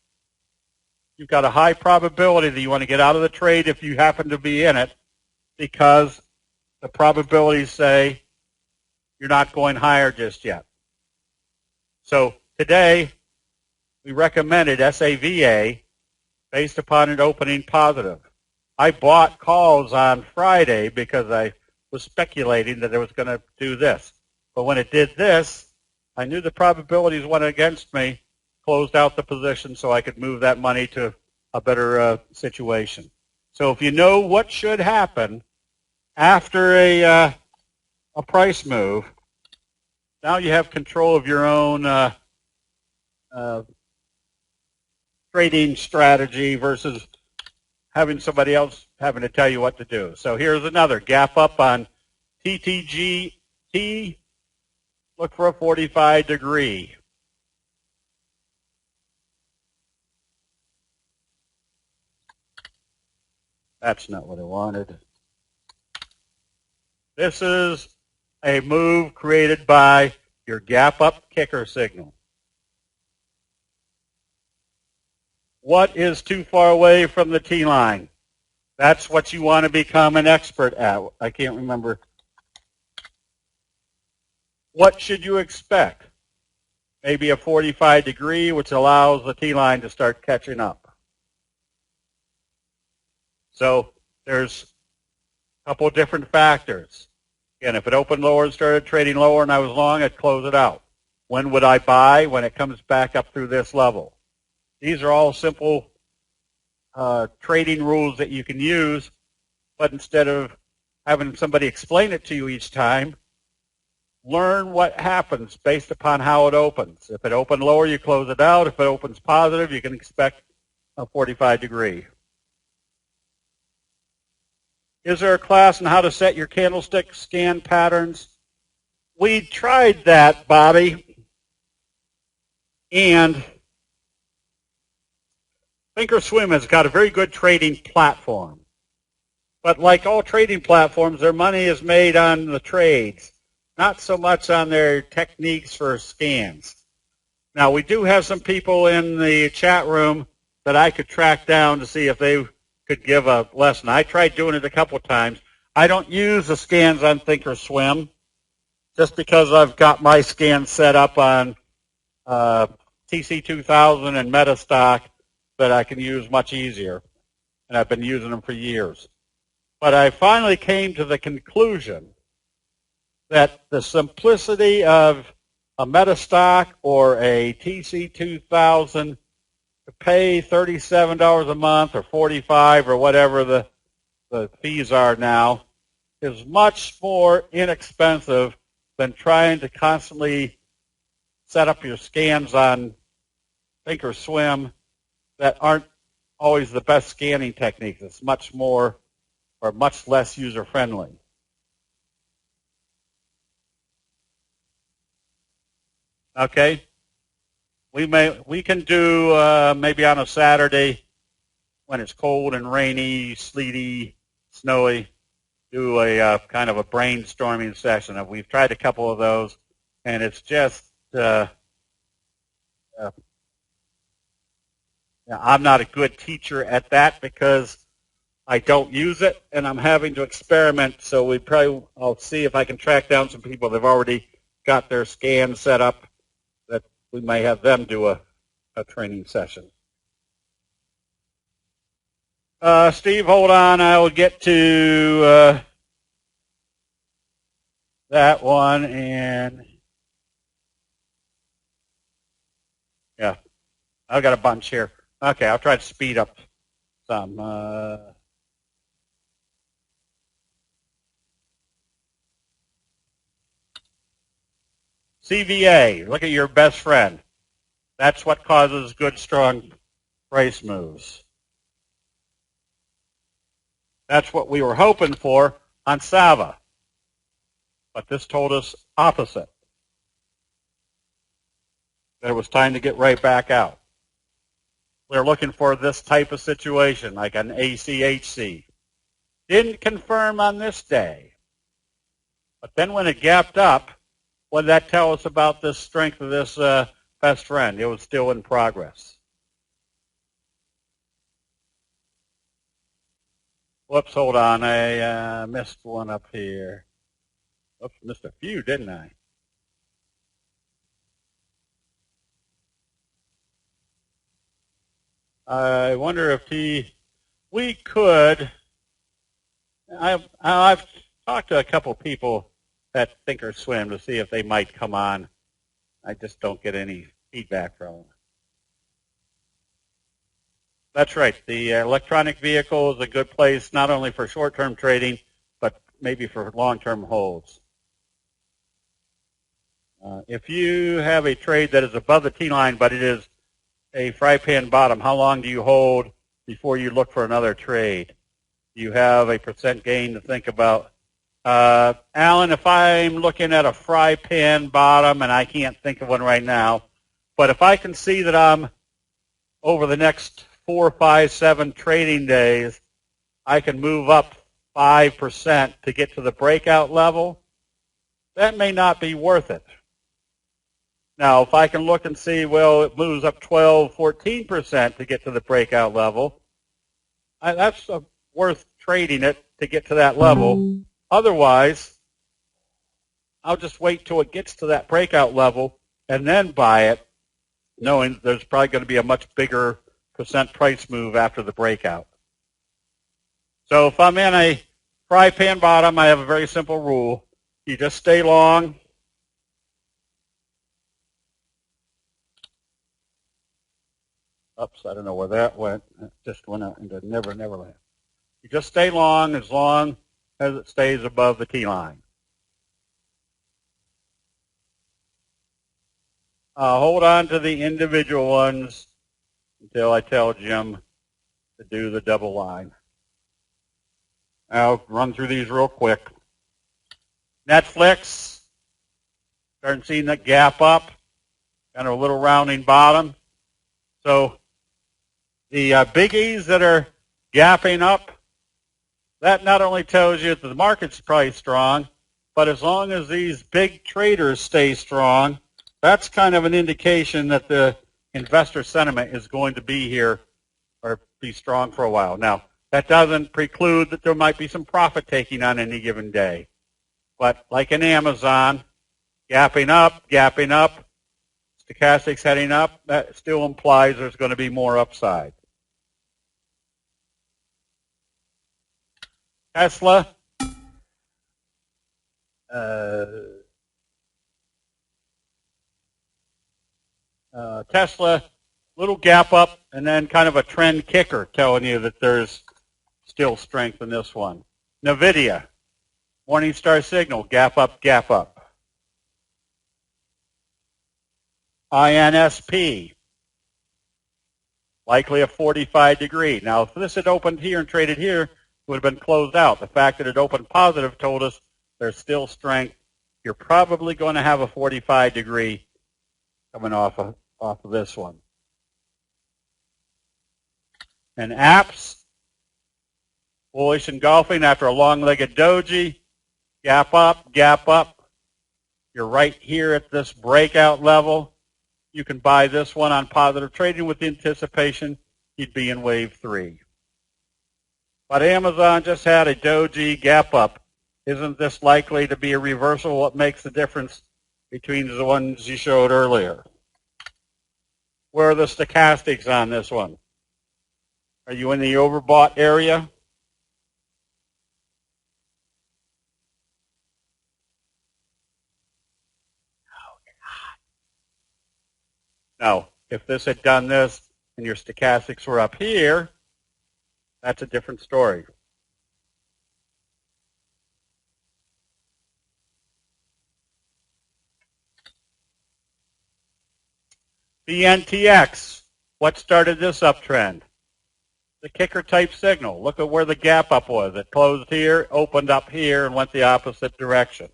you've got a high probability that you want to get out of the trade if you happen to be in it, because the probabilities say you're not going higher just yet. So today, we recommended SAVA based upon it opening positive. I bought calls on Friday because I was speculating that it was going to do this. But when it did this, I knew the probabilities went against me, closed out the position so I could move that money to a better situation. So if you know what should happen after a price move, now you have control of your own trading strategy versus having somebody else having to tell you what to do. So here's another gap up on TTGT. Look for a 45 degree. That's not what I wanted. This is a move created by your gap up kicker signal. What is too far away from the T-line? That's what you want to become an expert at. I can't remember. What should you expect? Maybe a 45 degree, which allows the T-line to start catching up. So there's a couple of different factors. Again, if it opened lower and started trading lower and I was long, I'd close it out. When would I buy? When it comes back up through this level. These are all simple trading rules that you can use, but instead of having somebody explain it to you each time, learn what happens based upon how it opens. If it opened lower, you close it out. If it opens positive, you can expect a 45 degree. Is there a class on how to set your candlestick scan patterns? We tried that, Bobby, and Thinkorswim has got a very good trading platform. But like all trading platforms, their money is made on the trades, not so much on their techniques for scans. Now, we do have some people in the chat room that I could track down to see if they could give a lesson. I tried doing it a couple of times. I don't use the scans on Thinkorswim just because I've got my scans set up on TC2000 and Metastock that I can use much easier, and I've been using them for years. But I finally came to the conclusion that the simplicity of a Metastock or a TC2000 to pay $37 a month or $45 or whatever the fees are now is much more inexpensive than trying to constantly set up your scans on Thinkorswim that aren't always the best scanning techniques. It's much more or much less user-friendly. Okay? We can do maybe on a Saturday when it's cold and rainy, sleety, snowy, do a kind of a brainstorming session. We've tried a couple of those, and it's just Now, I'm not a good teacher at that because I don't use it, and I'm having to experiment. So I'll see if I can track down some people that have already got their scan set up, that we may have them do a training session. Steve, hold on. I will get to that one, and yeah, I've got a bunch here. Okay, I'll try to speed up some. CVA, look at your best friend. That's what causes good, strong price moves. That's what we were hoping for on Sava. But this told us opposite. That it was time to get right back out. We're looking for this type of situation, like an ACHC. Didn't confirm on this day. But then when it gapped up, what did that tell us about the strength of this best friend? It was still in progress. Whoops, hold on. I missed one up here. Oops, missed a few, didn't I? I wonder if we could. I've talked to a couple people that Thinkorswim to see if they might come on. I just don't get any feedback from them. That's right. The electronic vehicle is a good place not only for short-term trading, but maybe for long-term holds. If you have a trade that is above the T-line, but it is a fry pan bottom, how long do you hold before you look for another trade? You have a % gain to think about. Alan, if I'm looking at a fry pan bottom, and I can't think of one right now, but if I can see that I'm over the next 4, 5, 7 trading days, I can move up 5% to get to the breakout level, that may not be worth it. Now, if I can look and see, well, it moves up 12, 14% to get to the breakout level, that's worth trading it to get to that level. Otherwise, I'll just wait till it gets to that breakout level and then buy it, knowing there's probably going to be a much bigger % price move after the breakout. So if I'm in a fry pan bottom, I have a very simple rule. You just stay long. Oops, I don't know where that went. It just went out into Never Land. You just stay long as it stays above the T-line. Hold on to the individual ones until I tell Jim to do the double line. I'll run through these real quick. Netflix, starting seeing that gap up, kind of a little rounding bottom. So the biggies that are gapping up, that not only tells you that the market's probably strong, but as long as these big traders stay strong, that's kind of an indication that the investor sentiment is going to be here or be strong for a while. Now, that doesn't preclude that there might be some profit taking on any given day. But like in Amazon, gapping up, stochastics heading up, that still implies there's going to be more upside. Tesla, Tesla, little gap up, and then kind of a trend kicker telling you that there's still strength in this one. NVIDIA, Morningstar signal, gap up, gap up. INSP, likely a 45 degree. Now, if this had opened here and traded here, it would have been closed out. The fact that it opened positive told us there's still strength. You're probably going to have a 45 degree coming off of this one. And apps, bullish engulfing after a long-legged doji, gap up, gap up. You're right here at this breakout level. you can buy this one on positive trading with the anticipation you'd be in wave 3. But Amazon just had a doji gap up. Isn't this likely to be a reversal? What makes the difference between the ones you showed earlier? Where are the stochastics on this one? Are you in the overbought area? No. If this had done this and your stochastics were up here, that's a different story. The NTX, what started this uptrend? The kicker type signal. Look at where the gap up was. It closed here, opened up here, and went the opposite direction.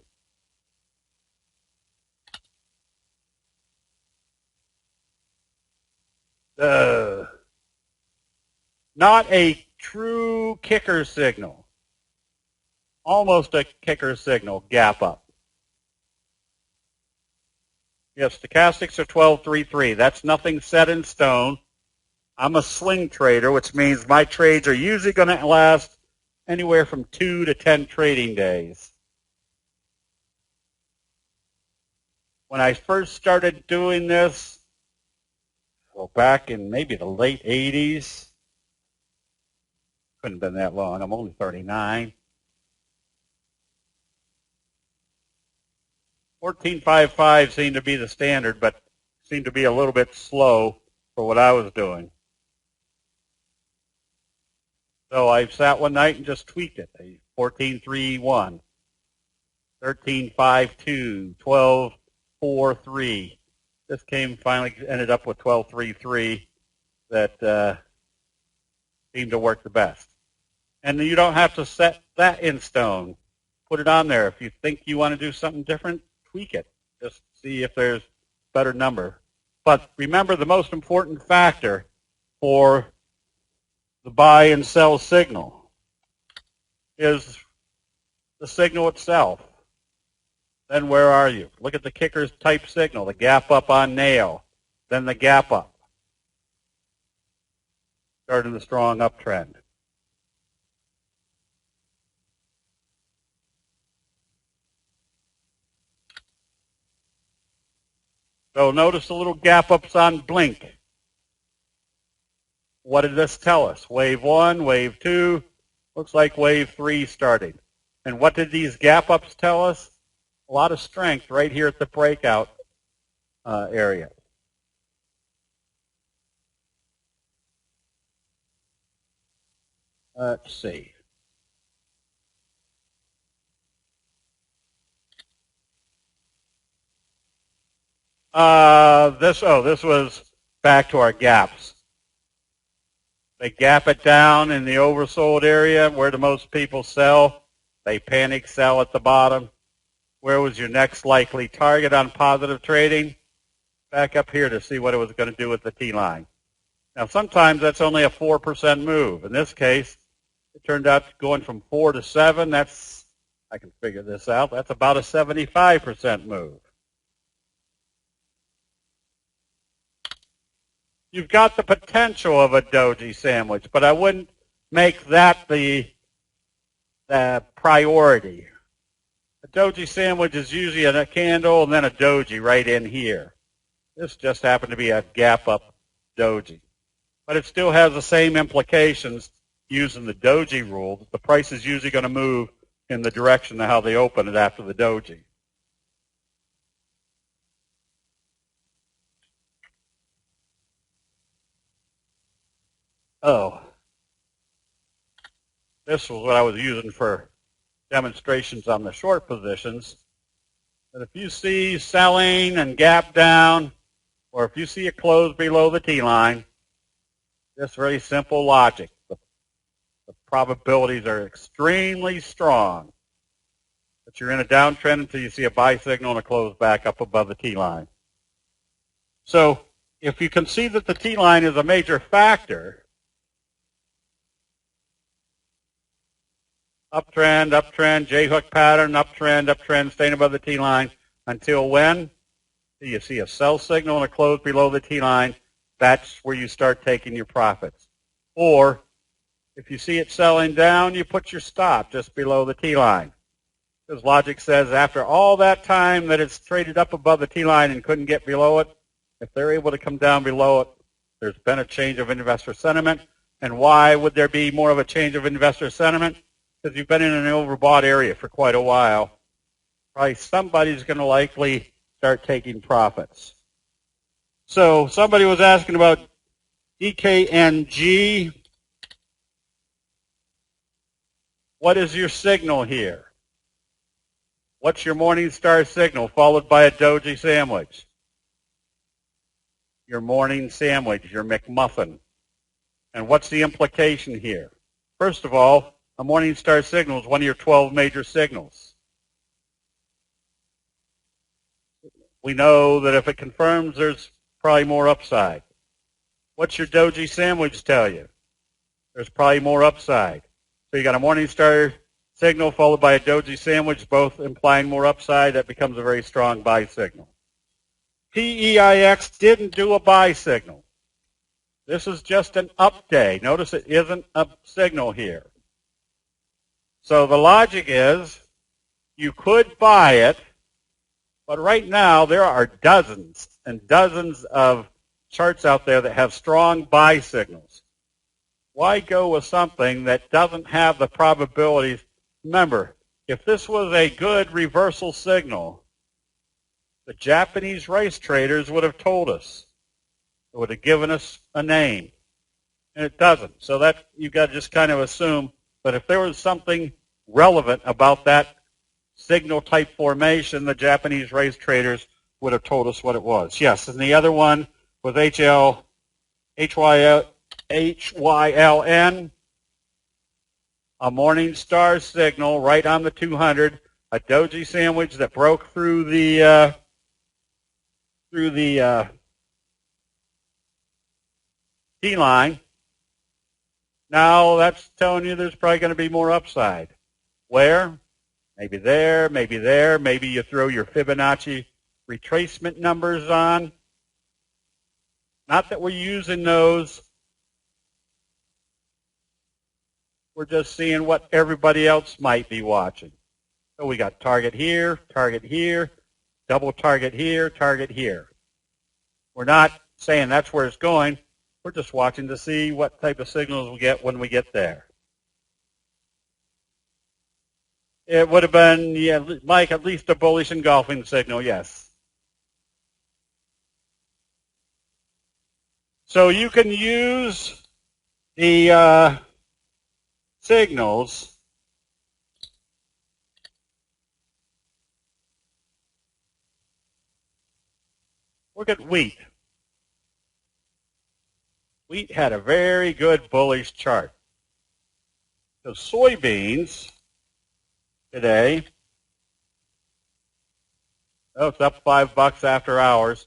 Not a true kicker signal. Almost a kicker signal, gap up. Yes, stochastics are 12.33. That's nothing set in stone. I'm a swing trader, which means my trades are usually going to last anywhere from 2 to 10 trading days. When I first started doing this, well, back in maybe the late 80s, couldn't have been that long. I'm only 39. 14.55 seemed to be the standard, but seemed to be a little bit slow for what I was doing. So I sat one night and just tweaked it. 14.31, 13.52, 12.43. This finally ended up with 12.33 that seemed to work the best. And you don't have to set that in stone. Put it on there. If you think you want to do something different, tweak it. Just see if there's a better number. But remember, the most important factor for the buy and sell signal is the signal itself. Then where are you? Look at the kicker's type signal, the gap up on nail, then the gap up. Starting the strong uptrend. So notice the little gap ups on blink. What did this tell us? Wave 1, wave 2, looks like wave 3 starting. And what did these gap ups tell us? A lot of strength right here at the breakout area. Let's see. This was back to our gaps. They gap it down in the oversold area. Where do most people sell? They panic sell at the bottom. Where was your next likely target on positive trading? Back up here to see what it was going to do with the T-line. Now, sometimes that's only a 4% move. In this case, it turned out going from 4 to 7. I can figure this out. That's about a 75% move. You've got the potential of a doji sandwich, but I wouldn't make that the priority. A doji sandwich is usually a candle and then a doji right in here. This just happened to be a gap up doji. But it still has the same implications using the doji rule. The price is usually going to move in the direction of how they open it after the doji. Oh, this was what I was using for demonstrations on the short positions. But if you see selling and gap down, or if you see a close below the T-line, just very simple logic. The probabilities are extremely strong that you're in a downtrend until you see a buy signal and a close back up above the T-line. So if you can see that the T-line is a major factor, uptrend, uptrend, J-hook pattern, uptrend, uptrend, staying above the T-line until when? You see a sell signal and a close below the T-line, that's where you start taking your profits. Or if you see it selling down, you put your stop just below the T-line. Because logic says after all that time that it's traded up above the T-line and couldn't get below it, if they're able to come down below it, there's been a change of investor sentiment. And why would there be more of a change of investor sentiment? Because you've been in an overbought area for quite a while. Probably somebody's going to likely start taking profits. So somebody was asking about DKNG. What is your signal here? What's your Morningstar signal followed by a doji sandwich? Your morning sandwich, your McMuffin. And what's the implication here? First of all, a Morningstar signal is one of your 12 major signals. We know that if it confirms, there's probably more upside. What's your doji sandwich tell you? There's probably more upside. So you got a Morningstar signal followed by a doji sandwich, both implying more upside. That becomes a very strong buy signal. PEIX didn't do a buy signal. This is just an up day. Notice it isn't a signal here. So the logic is you could buy it, but right now there are dozens and dozens of charts out there that have strong buy signals. Why go with something that doesn't have the probabilities? Remember, if this was a good reversal signal, the Japanese rice traders would have told us. It would have given us a name. And it doesn't. So that you've got to just kind of assume that if there was something relevant about that signal type formation, the Japanese rice traders would have told us what it was. Yes, and the other one was HYLN, a Morningstar signal right on the 200, a doji sandwich that broke through the T-line. Now that's telling you there's probably going to be more upside. Where? Maybe there, maybe there. Maybe you throw your Fibonacci retracement numbers on. Not that we're using those. We're just seeing what everybody else might be watching. So we got target here, double target here, target here. We're not saying that's where it's going. We're just watching to see what type of signals we get when we get there. It would have been, yeah, Mike, at least a bullish engulfing signal, yes. So you can use the signals look at wheat. Wheat had a very good bullish chart. So soybeans today, oh, it's up $5 after hours,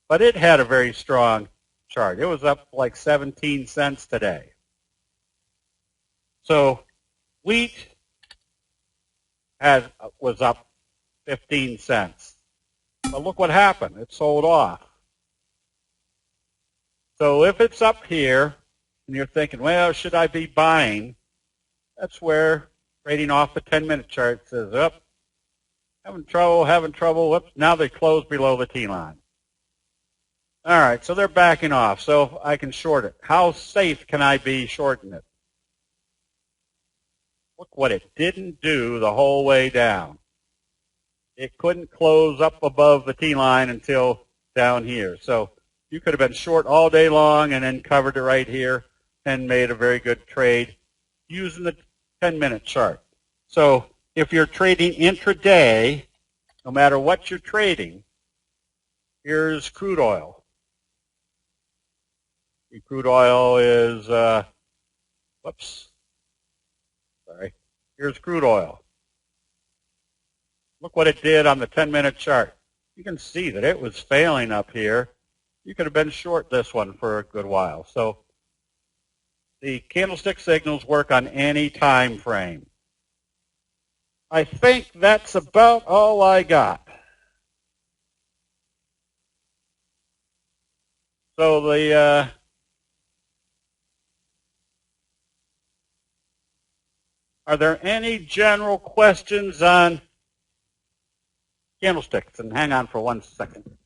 but it had a very strong chart. It was up like 17 cents today. So wheat was up 15 cents. But look what happened. It sold off. So if it's up here and you're thinking, well, should I be buying? That's where trading off the 10-minute chart says, up, having trouble. Whoops, now they close below the T-line. All right, so they're backing off. So I can short it. How safe can I be shorting it? Look what it didn't do the whole way down. It couldn't close up above the T-line until down here. So you could have been short all day long and then covered it right here and made a very good trade using the 10-minute chart. So if you're trading intraday, no matter what you're trading, here's crude oil. Crude oil is, here's crude oil. Look what it did on the 10-minute chart. You can see that it was failing up here. You could have been short this one for a good while. So the candlestick signals work on any time frame. I think that's about all I got. So the are there any general questions on candlesticks? And hang on for 1 second.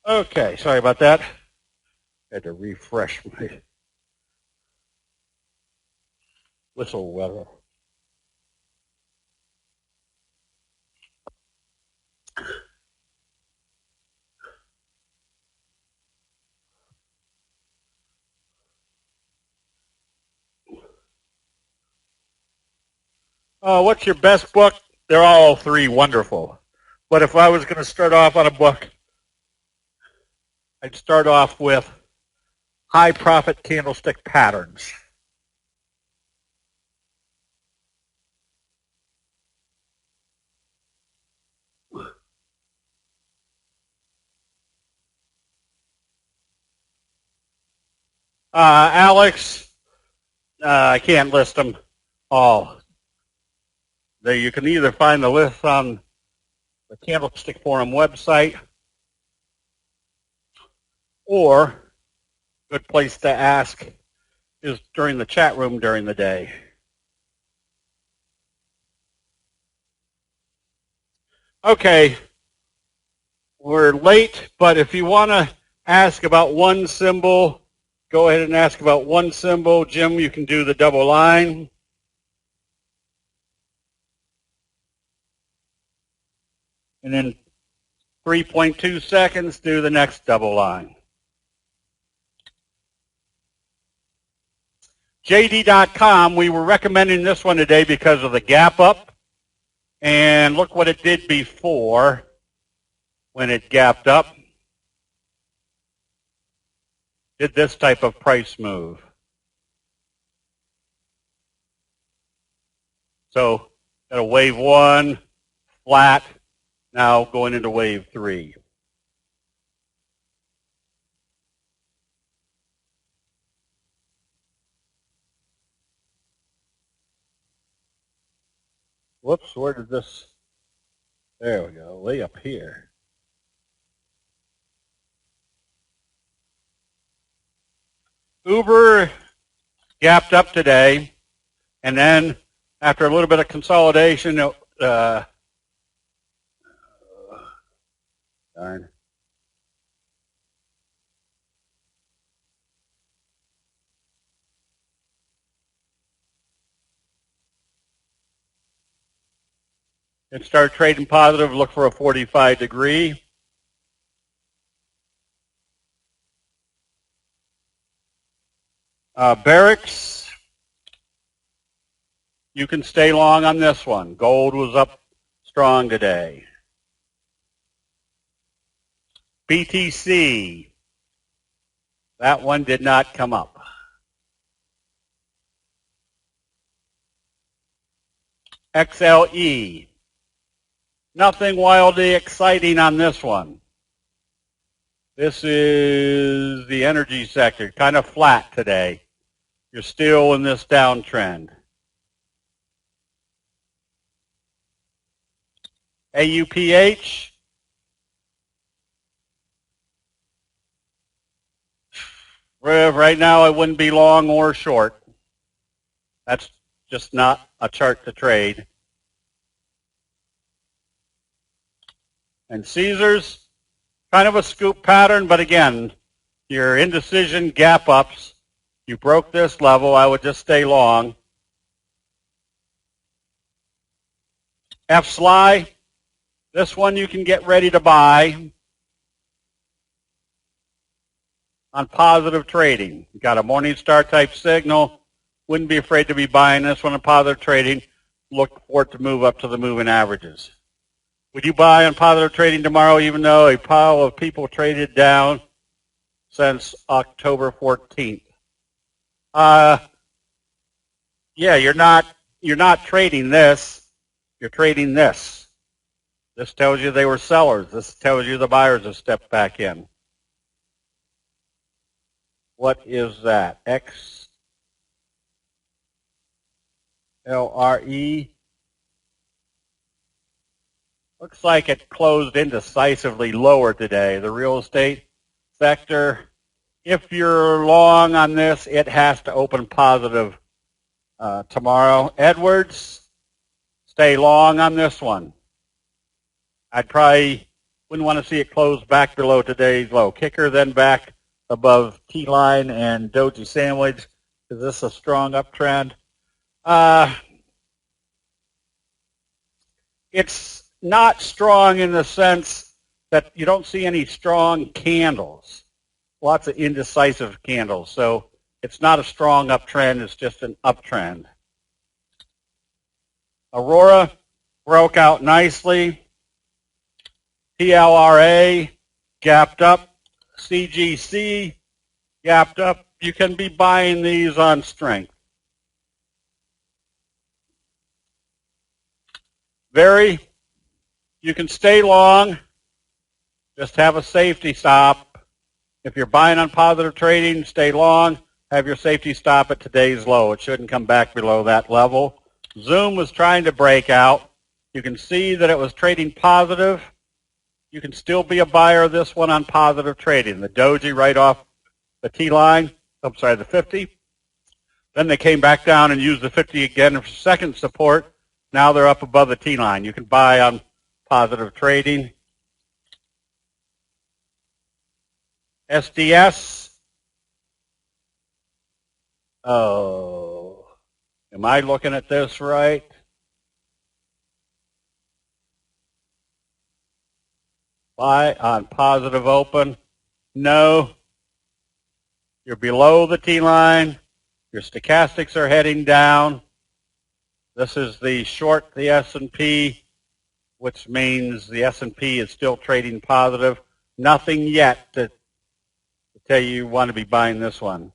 Okay, sorry about that. I had to refresh my whistle weather. What's your best book? They're all three wonderful. But if I was going to start off on a book, I'd start off with High Profit Candlestick Patterns. Alex, I can't list them all. You can either find the list on the Candlestick Forum website, or a good place to ask is during the chat room during the day. Okay, we're late, but if you want to ask about one symbol, go ahead and ask about one symbol. Jim, you can do the double line. And then 3.2 seconds, do the next double line. JD.com, we were recommending this one today because of the gap up. And look what it did before when it gapped up. Did this type of price move. So got a wave one, flat, now going into wave three. Whoops, where did this, there we go, way up here. Uber gapped up today, and then after a little bit of consolidation, darn. It started trading positive, look for a 45 degree. Barracks, you can stay long on this one. Gold was up strong today. BTC, that one did not come up. XLE, nothing wildly exciting on this one. This is the energy sector, kind of flat today. You're still in this downtrend. AUPH, right now I wouldn't be long or short. That's just not a chart to trade. And Caesars, kind of a scoop pattern, but again, your indecision gap ups, you broke this level, I would just stay long. FSLI, this one you can get ready to buy on positive trading. You got a Morningstar type signal, wouldn't be afraid to be buying this one on positive trading, look for it to move up to the moving averages. Would you buy on positive trading tomorrow even though a pile of people traded down since October 14th. Yeah, you're not trading this. You're trading this. This tells you they were sellers. This tells you the buyers have stepped back in. What is that? XLRE. Looks like it closed indecisively lower today. The real estate sector. If you're long on this, it has to open positive tomorrow. Edwards, stay long on this one. I probably wouldn't want to see it close back below today's low. Kicker then back above T-line and Doji sandwich. Is this a strong uptrend? It's not strong in the sense that you don't see any strong candles. Lots of indecisive candles. So it's not a strong uptrend. It's just an uptrend. Aurora broke out nicely. PLRA gapped up. CGC gapped up. You can be buying these on strength. You can stay long. Just have a safety stop. If you're buying on positive trading, stay long. Have your safety stop at today's low. It shouldn't come back below that level. Zoom was trying to break out. You can see that it was trading positive. You can still be a buyer of this one on positive trading. The doji right off the T-line, the 50. Then they came back down and used the 50 again for second support. Now they're up above the T-line. You can buy on positive trading. SDS. Oh, am I looking at this right? Buy on positive open. No. You're below the T-line. Your stochastics are heading down. This is the short, the S&P, which means the S&P is still trading positive. Nothing yet to tell you want to be buying this one.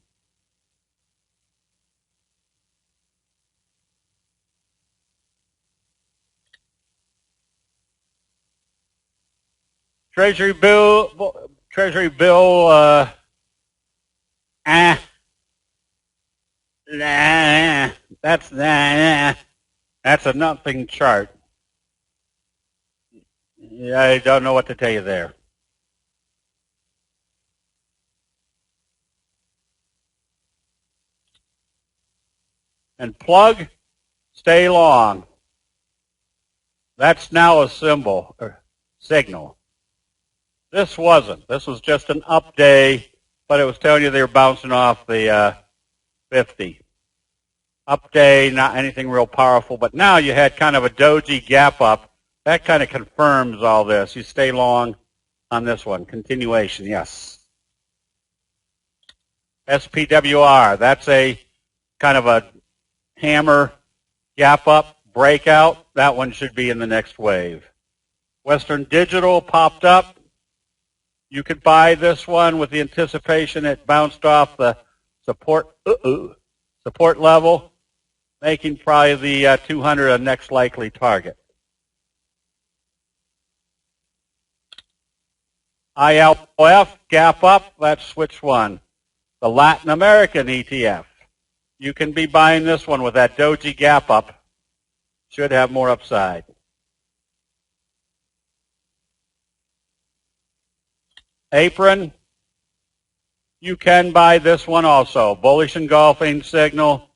Treasury bill, that's a nothing chart. Yeah, I don't know what to tell you there. And plug, stay long. That's now a symbol, or signal. This wasn't. This was just an up day, but it was telling you they were bouncing off the 50. Up day, not anything real powerful, but now you had kind of a doji gap up. That kind of confirms all this. You stay long on this one. Continuation, yes. SPWR, that's a kind of a hammer gap up, breakout. That one should be in the next wave. Western Digital popped up. You could buy this one with the anticipation it bounced off the support level, making probably the 200 a next likely target. ILF, gap up, that's which one? The Latin American ETF. You can be buying this one with that doji gap up. Should have more upside. Apron, you can buy this one also. Bullish engulfing signal.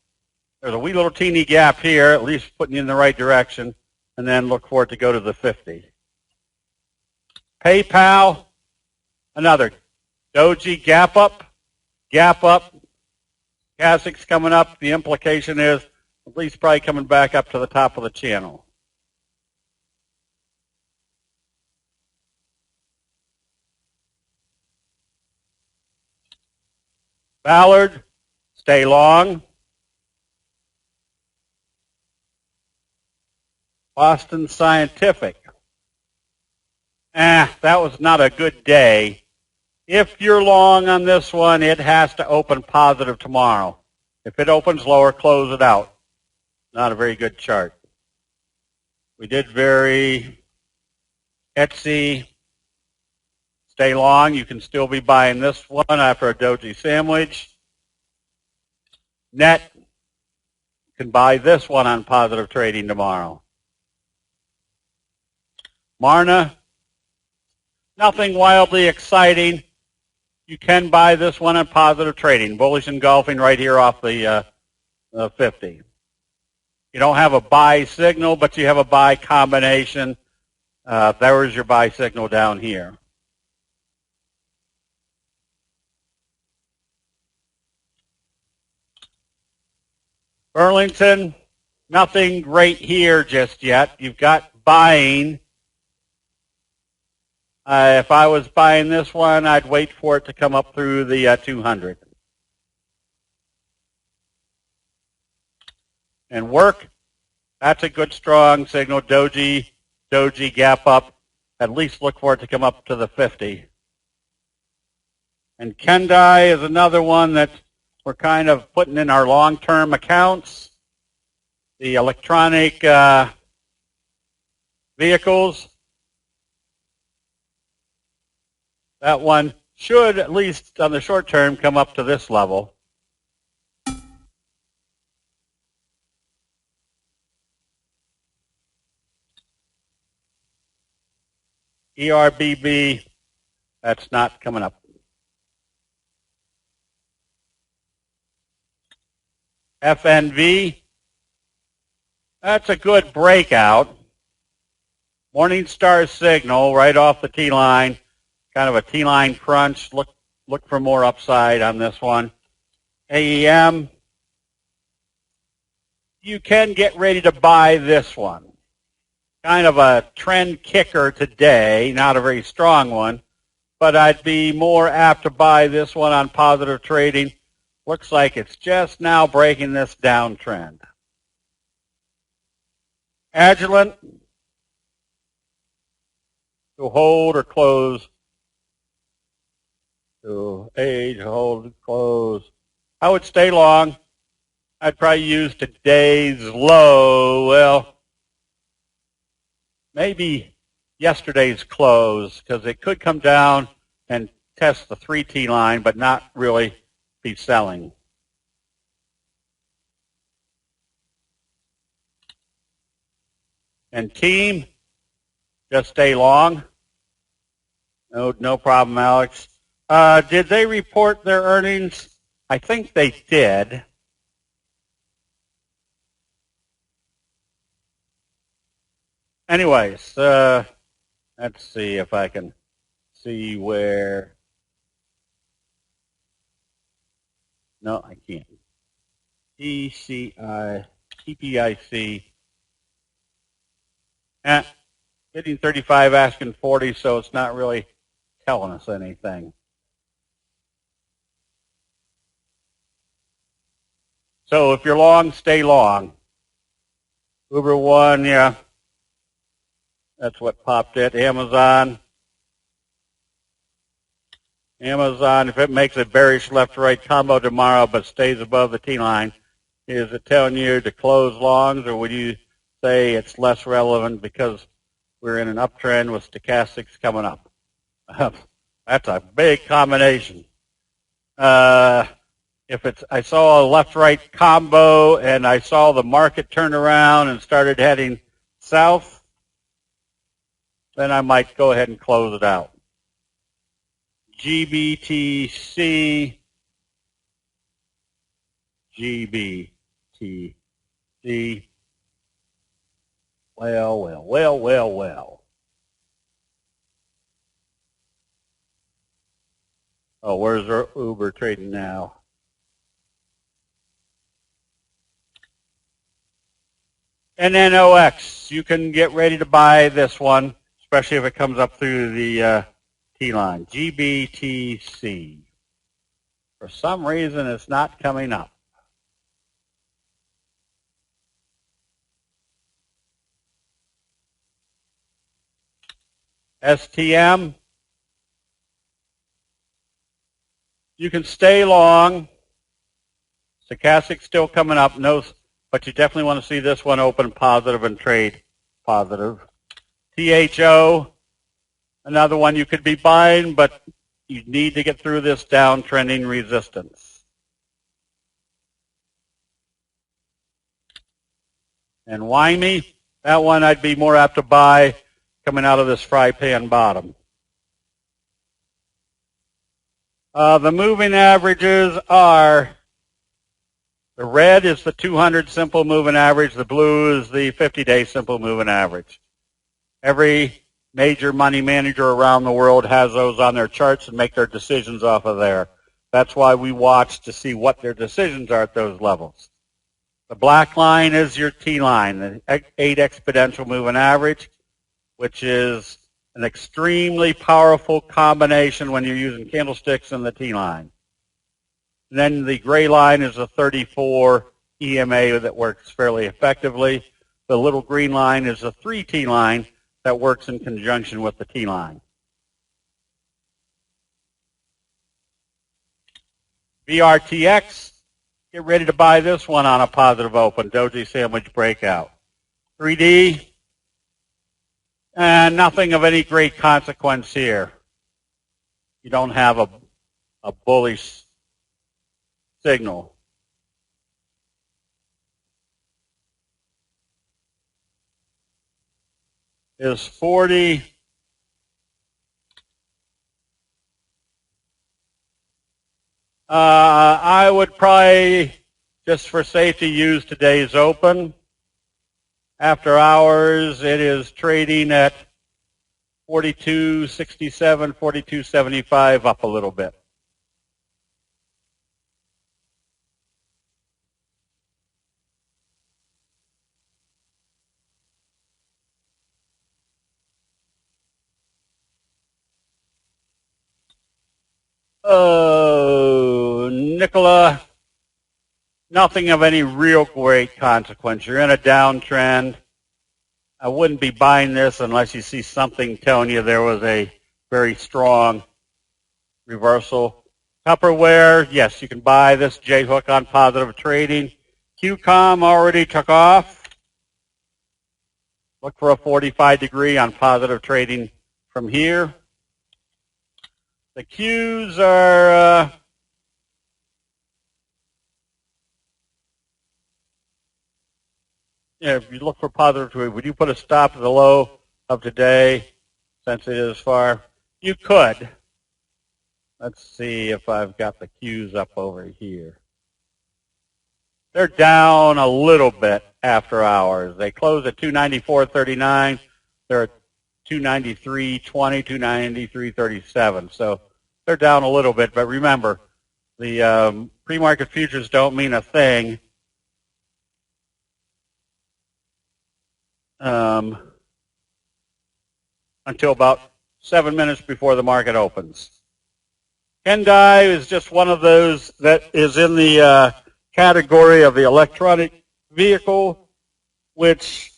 There's a wee little teeny gap here, at least putting you in the right direction, and then look for it to go to the 50. PayPal, another doji gap up. Cassic's coming up. The implication is at least probably coming back up to the top of the channel. Ballard, stay long. Boston Scientific. That was not a good day. If you're long on this one, it has to open positive tomorrow. If it opens lower, close it out. Not a very good chart. We did very Etsy. Stay long. You can still be buying this one after a doji sandwich. Net, you can buy this one on positive trading tomorrow. Marna, nothing wildly exciting. You can buy this one on positive trading. Bullish engulfing right here off the 50. You don't have a buy signal, but you have a buy combination. There is your buy signal down here. Burlington, nothing great here just yet. You've got buying. If I was buying this one, I'd wait for it to come up through the 200. And work, that's a good strong signal. Doji gap up. At least look for it to come up to the 50. And Kendai is another one that we're kind of putting in our long-term accounts. The electronic vehicles. That one should, at least on the short term, come up to this level. ERBB, that's not coming up. FNV, that's a good breakout. Morningstar signal right off the T-line. Kind of a T-line crunch. Look for more upside on this one. AEM, you can get ready to buy this one. Kind of a trend kicker today, not a very strong one, but I'd be more apt to buy this one on positive trading. Looks like it's just now breaking this downtrend. Agilent, to hold or close. To age, hold, close. I would stay long. I'd probably use today's low. Well, maybe yesterday's close, because it could come down and test the 3T line, but not really be selling. And team, just stay long. No problem, Alex. Did they report their earnings? I think they did. Anyways, let's see if I can see where. No, I can't. TPIC. Hitting 35, asking 40, so it's not really telling us anything. So if you're long, stay long. Uber One, yeah. That's what popped it. Amazon, if it makes a bearish left-right combo tomorrow but stays above the T-line, is it telling you to close longs, or would you say it's less relevant because we're in an uptrend with stochastics coming up? That's a big combination. If I saw a left-right combo and I saw the market turn around and started heading south, then I might go ahead and close it out. GBTC, well. Oh, where's our Uber trading now? And NOX, you can get ready to buy this one, especially if it comes up through the T-line. GBTC. For some reason, it's not coming up. STM. You can stay long. Stochastic still coming up, no, but you definitely want to see this one open positive and trade positive. THO, another one you could be buying, but you need to get through this downtrending resistance. And Wyoming, that one I'd be more apt to buy coming out of this fry pan bottom. The moving averages are, the red is the 200 simple moving average, the blue is the 50-day simple moving average. Every major money manager around the world has those on their charts and make their decisions off of there. That's why we watch to see what their decisions are at those levels. The black line is your T line, the 8 exponential moving average, which is an extremely powerful combination when you're using candlesticks and the T line. And then the gray line is a 34 EMA that works fairly effectively. The little green line is a 3 T line that works in conjunction with the T line. VRTX, get ready to buy this one on a positive open, Doji sandwich breakout. 3D, and nothing of any great consequence here. You don't have a bullish signal. Is 40. I would probably, just for safety, use today's open. After hours, it is trading at 42.67, 42.75, up a little bit. Oh, Nikola, nothing of any real great consequence. You're in a downtrend. I wouldn't be buying this unless you see something telling you there was a very strong reversal. Tupperware, yes, you can buy this J-hook on positive trading. QCOM already took off. Look for a 45 degree on positive trading from here. The Qs are if you look for positive trade, would you put a stop at the low of today since it is far? You could. Let's see if I've got the Qs up over here. They're down a little bit after hours. They close at 294.39. They're at 293.20, 293.37. So they're down a little bit. But remember, the pre-market futures don't mean a thing until about 7 minutes before the market opens. Kendai is just one of those that is in the category of the electronic vehicle, which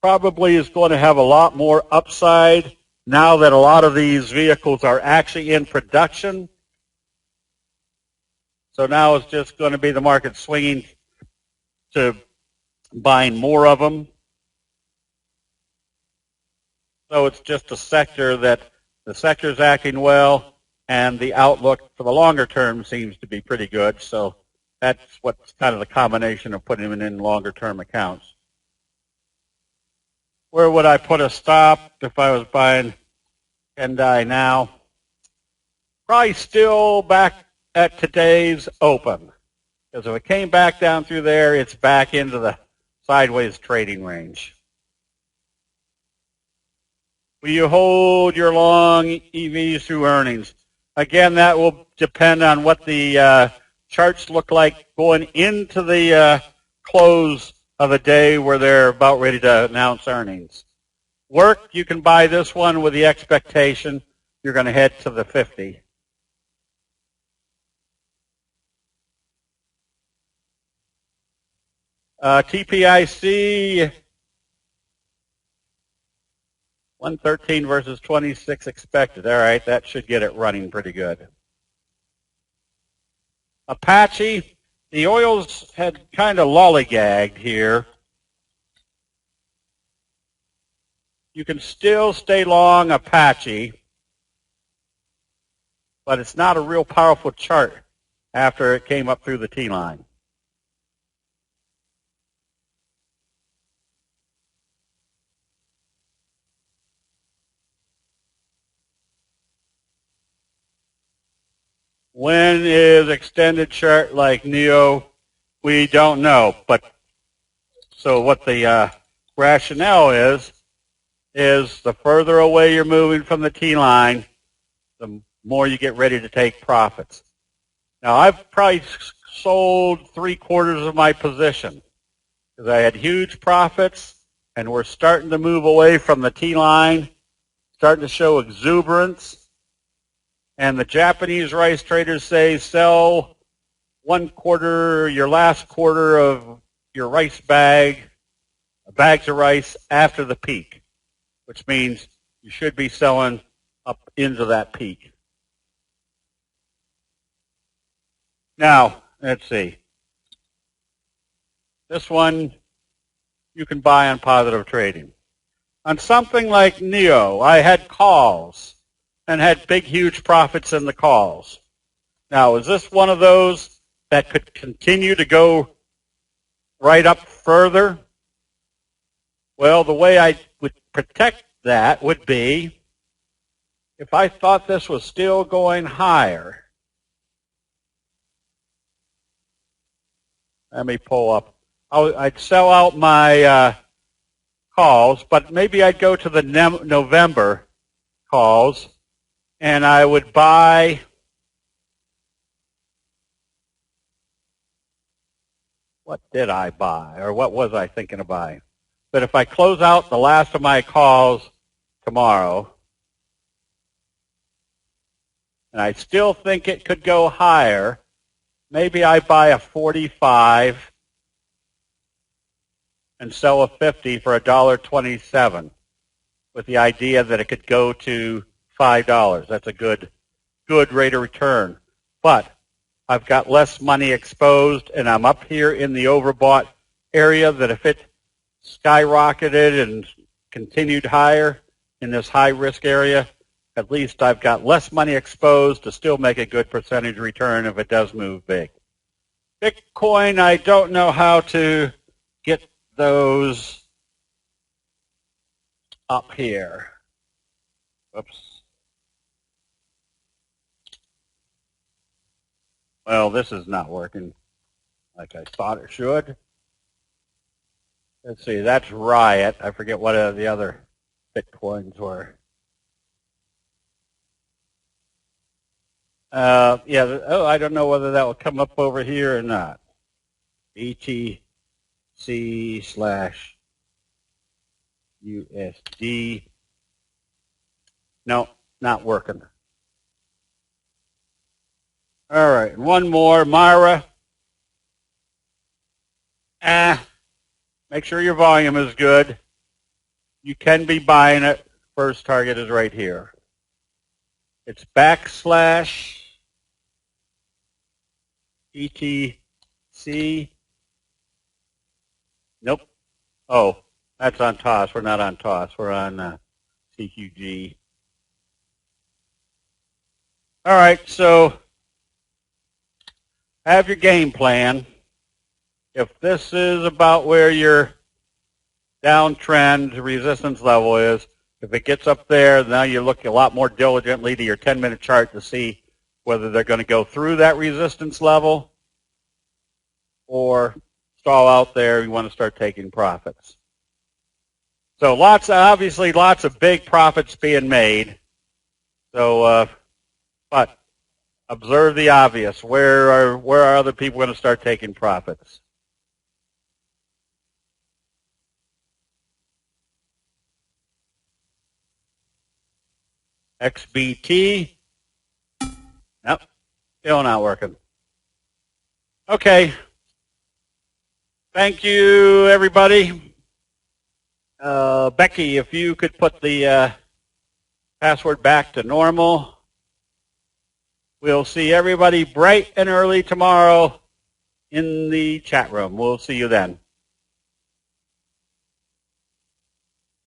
probably is going to have a lot more upside now that a lot of these vehicles are actually in production. So now it's just going to be the market swinging to buying more of them. So it's just a sector that the sector is acting well, and the outlook for the longer term seems to be pretty good. So that's what's kind of the combination of putting them in longer term accounts. Where would I put a stop if I was buying Kendai now? Probably still back at today's open. Because if it came back down through there, it's back into the sideways trading range. Will you hold your long EVs through earnings? Again, that will depend on what the charts look like going into the close of the day where they're about ready to announce earnings. Work, you can buy this one with the expectation you're going to head to the 50. TPIC, 113 versus 26 expected. All right, that should get it running pretty good. Apache, the oils had kind of lollygagged here. You can still stay long Apache, but it's not a real powerful chart after it came up through the T-line. When is extended chart like NEO? We don't know. But so what the rationale is the further away you're moving from the T-line, the more you get ready to take profits. Now, I've probably sold 3/4 of my position because I had huge profits, and we're starting to move away from the T-line, starting to show exuberance. And the Japanese rice traders say sell 1/4, your last quarter of your rice bags of rice after the peak, which means you should be selling up into that peak. Now, let's see. This one you can buy on positive trading. On something like NEO, I had calls and had big, huge profits in the calls. Now, is this one of those that could continue to go right up further? Well, the way I would protect that would be if I thought this was still going higher. Let me pull up. I'd sell out my calls, but maybe I'd go to the November calls, and I would buy what did I buy, or what was I thinking of buying? But if I close out the last of my calls tomorrow, and I still think it could go higher, maybe I buy a 45 and sell a 50 for $1.27 with the idea that it could go to $5. That's a good rate of return. But I've got less money exposed, and I'm up here in the overbought area that if it skyrocketed and continued higher in this high-risk area, at least I've got less money exposed to still make a good percentage return if it does move big. Bitcoin, I don't know how to get those up here. Oops. Well, this is not working like I thought it should. Let's see, that's Riot. I forget what the other Bitcoins were. Yeah, I don't know whether that will come up over here or not. BTC/USD. No, not working. All right, one more, Myra. Make sure your volume is good. You can be buying it. First target is right here. It's /ETC. Nope. Oh, that's on TOS. We're not on TOS. We're on CQG. All right, so have your game plan. If this is about where your downtrend resistance level is, if it gets up there, now you look a lot more diligently to your 10-minute chart to see whether they're going to go through that resistance level or stall out there. You want to start taking profits. So obviously lots of big profits being made. So, but observe the obvious. Where are other people going to start taking profits? XBT. Nope, still not working. Okay. Thank you, everybody. Becky, if you could put the password back to normal. We'll see everybody bright and early tomorrow in the chat room. We'll see you then.